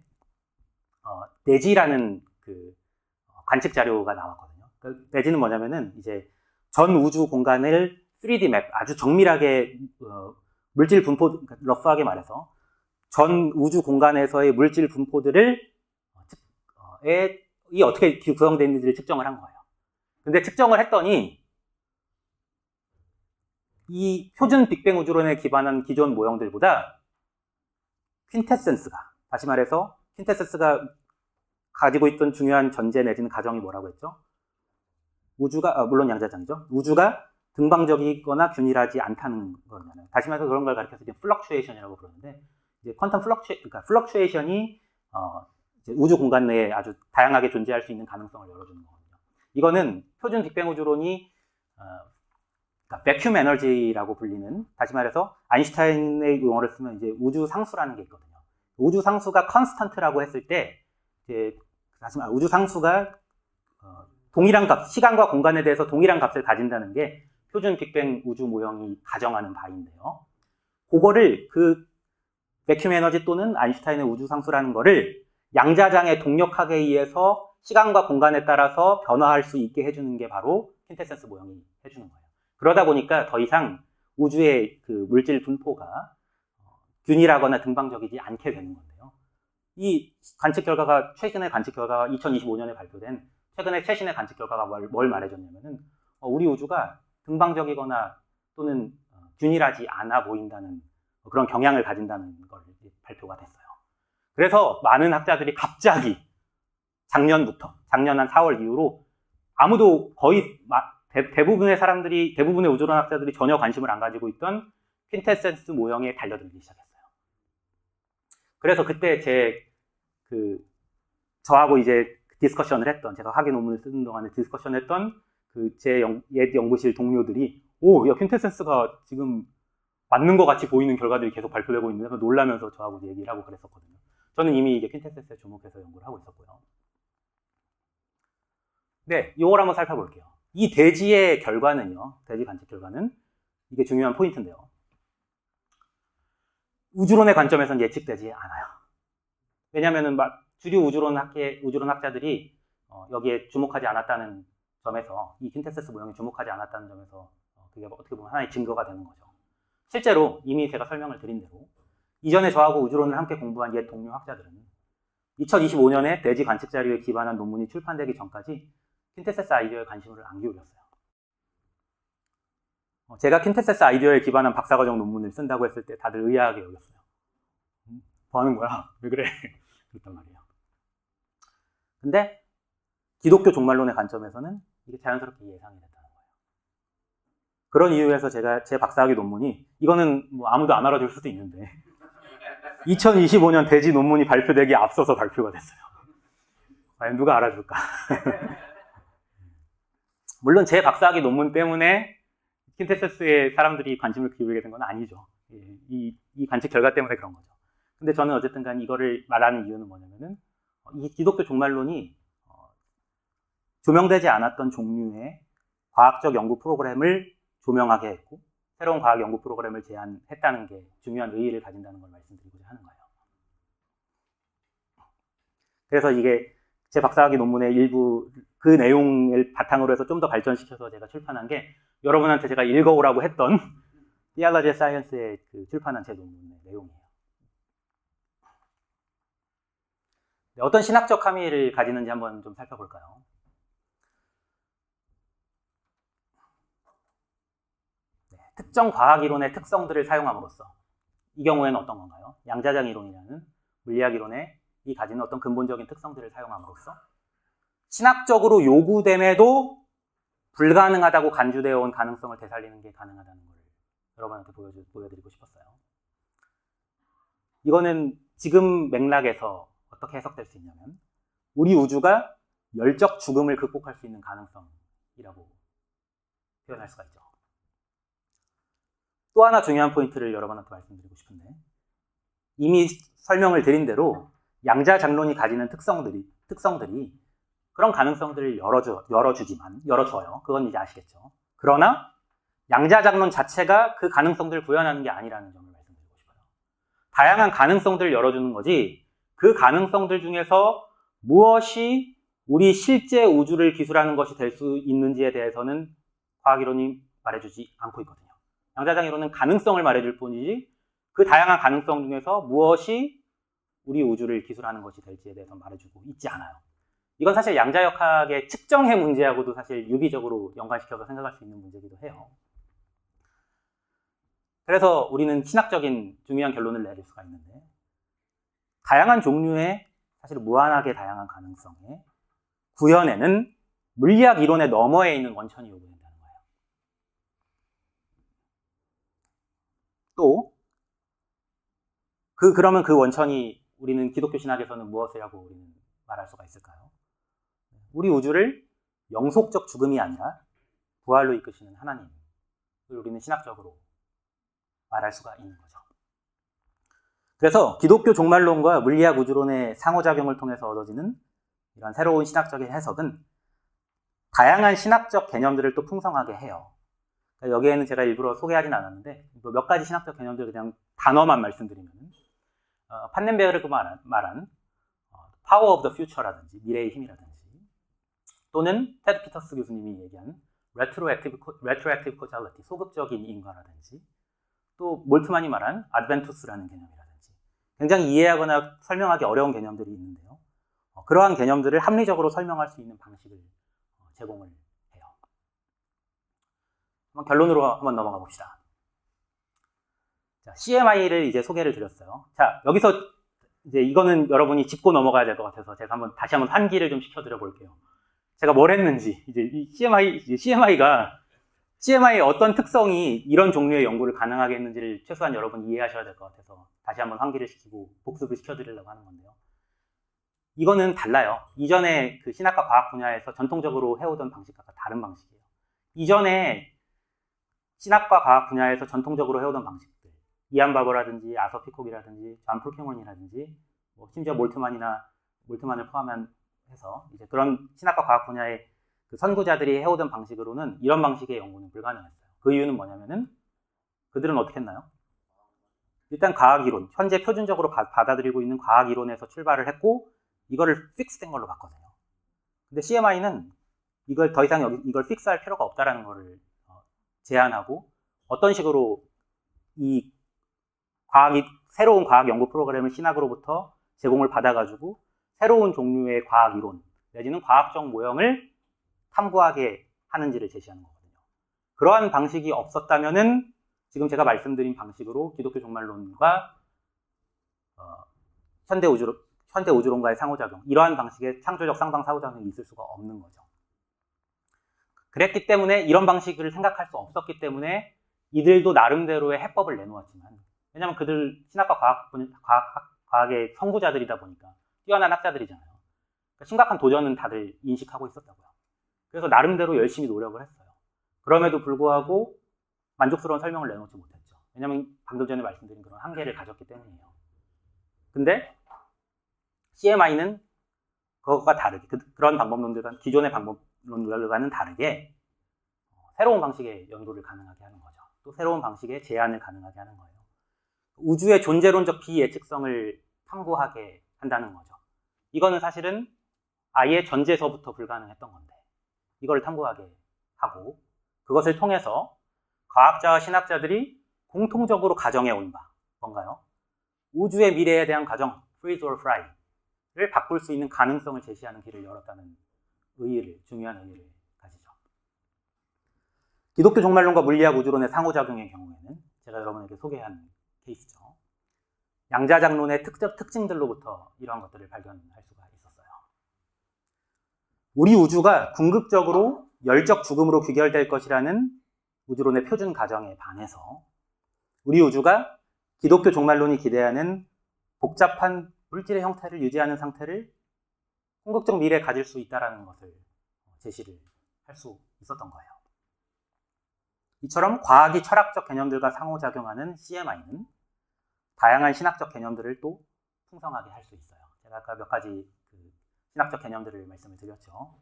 내지라는 그 관측 자료가 나왔거든요. 그 내지는 뭐냐면은 이제 전 우주 공간을 3D 맵 아주 정밀하게 물질 분포, 러프하게 말해서 전 우주 공간에서의 물질 분포들을 이 어떻게 구성되어 있는지를 측정을 한 거예요. 근데 측정을 했더니 이 표준 빅뱅 우주론에 기반한 기존 모형들보다 퀸테센스가, 다시 말해서 퀸테센스가 가지고 있던 중요한 전제 내지는 가정이 뭐라고 했죠? 우주가, 물론 양자장이죠. 우주가 등방적이거나 균일하지 않다는 거잖아요. 다시 말해서 그런 걸 가리켜서 이제 플럭추에이션이라고 부르는데, 이제 퀀텀 플럭추에이션이 이제 우주 공간 내에 아주 다양하게 존재할 수 있는 가능성을 열어주는 거거든요. 이거는 표준 빅뱅 우주론이 그러니까 백큐 에너지라고 불리는, 다시 말해서 아인슈타인의 용어를 쓰면 이제 우주 상수라는 게 있거든요. 우주 상수가 컨스턴트라고 했을 때, 이제 다시 말해 우주 상수가 동일한 값, 시간과 공간에 대해서 동일한 값을 가진다는 게 표준 빅뱅 우주 모형이 가정하는 바인데요. 그거를 그 백큐 에너지 또는 아인슈타인의 우주 상수라는 거를 양자장의 동력학에 의해서 시간과 공간에 따라서 변화할 수 있게 해주는 게 바로 퀸테센스 모형이 해주는 거예요. 그러다 보니까 더 이상 우주의 그 물질 분포가 균일하거나 등방적이지 않게 되는 건데요. 이 관측 결과가, 최근의 관측 결과가 2025년에 발표된 최신의 관측 결과가 뭘 말해줬냐면은 우리 우주가 등방적이거나 또는 균일하지 않아 보인다는 그런 경향을 가진다는 걸 발표가 됐어요. 그래서 많은 학자들이 갑자기 작년 한 4월 이후로 아무도 거의 대부분의 우주론 학자들이 전혀 관심을 안 가지고 있던 퀸테센스 모형에 달려들기 시작했어요. 그래서 그때 저하고 이제 디스커션을 했던, 제가 학위 논문을 쓰는 동안에 디스커션 했던 제 옛 연구실 동료들이, 야, 퀸테센스가 지금 맞는 것 같이 보이는 결과들이 계속 발표되고 있는데, 놀라면서 저하고 얘기를 하고 그랬었거든요. 저는 이미 이제 퀸테센스에 주목해서 연구를 하고 있었고요. 네, 이걸 한번 살펴볼게요. 이 대지의 결과는요, 대지 관측 결과는, 이게 중요한 포인트인데요. 우주론의 관점에서는 예측되지 않아요. 왜냐면은 주류 우주론 학자들이 여기에 주목하지 않았다는 점에서, 이 퀸테센스 모형에 주목하지 않았다는 점에서 그게 어떻게 보면 하나의 증거가 되는 거죠. 실제로 이미 제가 설명을 드린 대로 이전에 저하고 우주론을 함께 공부한 옛 동료 학자들은 2025년에 대지 관측 자료에 기반한 논문이 출판되기 전까지 퀸테센스 아이디어에 관심을 안 기울였어요. 제가 퀸테센스 아이디어에 기반한 박사과정 논문을 쓴다고 했을 때 다들 의아하게 여겼어요. 뭐 하는 거야? 왜 그래? 그랬단 말이에요. 근데 기독교 종말론의 관점에서는 이게 자연스럽게 예상이 됐다는 거예요. 그런 이유에서 제 박사학위 논문이, 이거는 뭐 아무도 안 알아줄 수도 있는데 2025년 대지 논문이 발표되기에 앞서서 발표가 됐어요. 과연 누가 알아줄까? 물론 제 박사학위 논문 때문에 퀸테센스에 사람들이 관심을 기울이게 된 건 아니죠. 이 관측 결과 때문에 그런 거죠. 근데 저는 어쨌든 간 이거를 말하는 이유는 뭐냐면은, 이 기독교 종말론이 조명되지 않았던 종류의 과학적 연구 프로그램을 조명하게 했고, 새로운 과학 연구 프로그램을 제안했다는 게 중요한 의의를 가진다는 걸 말씀드리고자 하는 거예요. 그래서 이게 제 박사학위 논문의 일부 그 내용을 바탕으로 해서 좀 더 발전시켜서 제가 출판한 게, 여러분한테 제가 읽어오라고 했던 Theology of Science에 출판한 제 논문의 내용이에요. 네, 어떤 신학적 함의를 가지는지 한번 좀 살펴볼까요? 네, 특정 과학 이론의 특성들을 사용함으로써, 이 경우에는 어떤 건가요? 양자장 이론이라는 물리학 이론에 이 가지는 어떤 근본적인 특성들을 사용함으로써 신학적으로 요구됨에도 불가능하다고 간주되어 온 가능성을 되살리는 게 가능하다는 걸 여러분한테 보여드리고 싶었어요. 이거는 지금 맥락에서 어떻게 해석될 수 있냐면, 우리 우주가 열적 죽음을 극복할 수 있는 가능성이라고 표현할 수가 있죠. 또 하나 중요한 포인트를 여러분한테 말씀드리고 싶은데, 이미 설명을 드린 대로 양자장론이 가지는 특성들이 그런 가능성들을 열어줘요. 그건 이제 아시겠죠. 그러나 양자작론 자체가 그 가능성들을 구현하는 게 아니라는 점을 말씀드리고 싶어요. 다양한 가능성들을 열어주는 거지 그 가능성들 중에서 무엇이 우리 실제 우주를 기술하는 것이 될 수 있는지에 대해서는 과학이론이 말해주지 않고 있거든요. 양자장 이론은 가능성을 말해줄 뿐이지 그 다양한 가능성 중에서 무엇이 우리 우주를 기술하는 것이 될지에 대해서 말해주고 있지 않아요. 이건 사실 양자역학의 측정의 문제하고도 사실 유기적으로 연관시켜서 생각할 수 있는 문제이기도 해요. 그래서 우리는 신학적인 중요한 결론을 내릴 수가 있는데 다양한 종류의 사실 무한하게 다양한 가능성의 구현에는 물리학 이론의 너머에 있는 원천이 요구된다는 거예요. 또 그러면 그 원천이 우리는 기독교 신학에서는 무엇이라고 우리는 말할 수가 있을까요? 우리 우주를 영속적 죽음이 아니라 부활로 이끄시는 하나님을 우리는 신학적으로 말할 수가 있는 거죠. 그래서 기독교 종말론과 물리학 우주론의 상호작용을 통해서 얻어지는 이런 새로운 신학적인 해석은 다양한 신학적 개념들을 또 풍성하게 해요. 그러니까 여기에는 제가 일부러 소개하진 않았는데 몇 가지 신학적 개념들 그냥 단어만 말씀드리면 판넨베르그 말한 Power of the Future라든지 미래의 힘이라든지 또는 테드 피터스 교수님이 얘기한 Retroactive Causality 소급적인 인과라든지 또 몰트만이 말한 Adventus라는 개념이라든지 굉장히 이해하거나 설명하기 어려운 개념들이 있는데요. 그러한 개념들을 합리적으로 설명할 수 있는 방식을 제공을 해요. 한번 결론으로 한번 넘어가 봅시다. 자, CMI를 이제 소개를 드렸어요. 자, 여기서 이제 이거는 여러분이 짚고 넘어가야 될 것 같아서 제가 다시 한번 환기를 좀 시켜드려 볼게요. 제가 뭘 했는지, 이제 이 CMI의 어떤 특성이 이런 종류의 연구를 가능하게 했는지를 최소한 여러분 이해하셔야 될 것 같아서 다시 한번 환기를 시키고 복습을 시켜드리려고 하는 건데요. 이거는 달라요. 이전에 그 신학과 과학 분야에서 전통적으로 해오던 방식과 다른 방식이에요. 이전에 신학과 과학 분야에서 전통적으로 해오던 방식들, 이안 바버라든지 아서 피콕이라든지 존 폴케먼이라든지 심지어 몰트만을 포함해서 이제 그런 신학과 과학 분야의 그 선구자들이 해오던 방식으로는 이런 방식의 연구는 불가능했어요. 그 이유는 뭐냐면은 그들은 어떻게 했나요? 일단 과학이론, 현재 표준적으로 받아들이고 있는 과학이론에서 출발을 했고 이거를 픽스된 걸로 봤거든요. 근데 CMI는 이걸 더 이상 이걸 픽스할 필요가 없다라는 거를 제안하고 어떤 식으로 이 새로운 과학 연구 프로그램을 신학으로부터 제공을 받아가지고 새로운 종류의 과학이론 내지는 과학적 모형을 탐구하게 하는지를 제시하는 거거든요. 그러한 방식이 없었다면은 지금 제가 말씀드린 방식으로 기독교 종말론과 현대 우주론과의 상호작용, 이러한 방식의 창조적 쌍방 상호작용이 있을 수가 없는 거죠. 그랬기 때문에 이런 방식을 생각할 수 없었기 때문에 이들도 나름대로의 해법을 내놓았지만 왜냐하면 그들 신학과 과학의 선구자들이다 보니까 뛰어난 학자들이잖아요. 그러니까 심각한 도전은 다들 인식하고 있었다고요. 그래서 나름대로 열심히 노력을 했어요. 그럼에도 불구하고 만족스러운 설명을 내놓지 못했죠. 왜냐하면 방금 전에 말씀드린 그런 한계를 가졌기 때문이에요. 근데 CMI는 그것과 다르게 그런 방법론들과 기존의 방법론들과는 다르게 새로운 방식의 연구를 가능하게 하는 거죠. 또 새로운 방식의 제안을 가능하게 하는 거예요. 우주의 존재론적 비예측성을 탐구하게 한다는 거죠. 이거는 사실은 아예 전제서부터 불가능했던 건데 이걸 탐구하게 하고 그것을 통해서 과학자와 신학자들이 공통적으로 가정해온 바 뭔가요? 우주의 미래에 대한 가정 freeze or fry를 바꿀 수 있는 가능성을 제시하는 길을 열었다는 중요한 의의를 가지죠. 기독교 종말론과 물리학 우주론의 상호작용의 경우에는 제가 여러분에게 소개한 케이스죠. 양자작론의 특징들로부터 이러한 것들을 발견할 수가 있었어요. 우리 우주가 궁극적으로 열적 죽음으로 귀결될 것이라는 우주론의 표준 가정에 반해서 우리 우주가 기독교 종말론이 기대하는 복잡한 물질의 형태를 유지하는 상태를 궁극적 미래에 가질 수 있다는 것을 제시를 할 수 있었던 거예요. 이처럼 과학이 철학적 개념들과 상호작용하는 CMI는 다양한 신학적 개념들을 또 풍성하게 할 수 있어요. 제가 아까 몇 가지 신학적 개념들을 말씀을 드렸죠.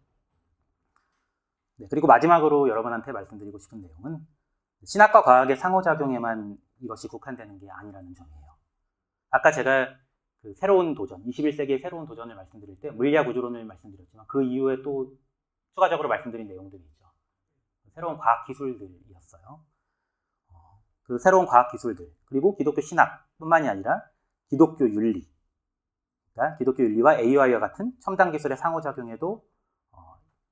네, 그리고 마지막으로 여러분한테 말씀드리고 싶은 내용은 신학과 과학의 상호작용에만 이것이 국한되는 게 아니라는 점이에요. 아까 제가 그 새로운 도전, 21세기의 새로운 도전을 말씀드릴 때 물리학 구조론을 말씀드렸지만 그 이후에 또 추가적으로 말씀드린 내용들이 있죠. 새로운 과학 기술들이었어요. 그 새로운 과학 기술들, 그리고 기독교 신학뿐만이 아니라 기독교 윤리, 그러니까 기독교 윤리와 AI와 같은 첨단 기술의 상호작용에도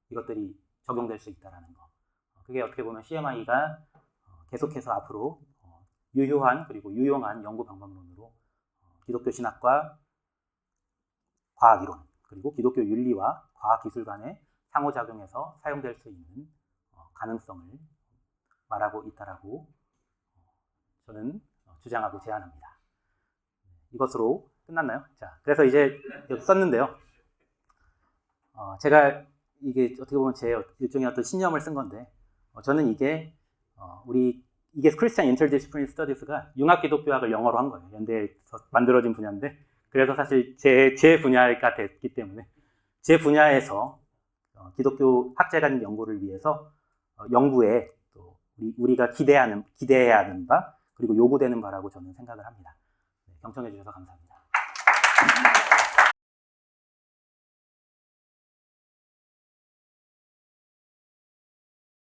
이것들이 적용될 수 있다는 거. 그게 어떻게 보면 CMI가 계속해서 앞으로 유효한 그리고 유용한 연구 방법론으로 기독교 신학과 과학 이론, 그리고 기독교 윤리와 과학 기술 간의 상호작용에서 사용될 수 있는 가능성을 말하고 있다라고 저는 주장하고 제안합니다. 이것으로 끝났나요? 자, 그래서 이제 썼는데요. 제가 이게 어떻게 보면 제 일종의 어떤 신념을 쓴 건데, 저는 이게 이게 크리스찬 인터디시플리너리 스터디스가 융합 기독교학을 영어로 한 거예요. 연대에서 만들어진 분야인데, 그래서 사실 제 분야가 됐기 때문에 제 분야에서 기독교 학제간 연구를 위해서 연구에 또 우리가 기대해야 하는 바, 그리고 요구되는 바라고 저는 생각을 합니다. 경청해 주셔서 감사합니다.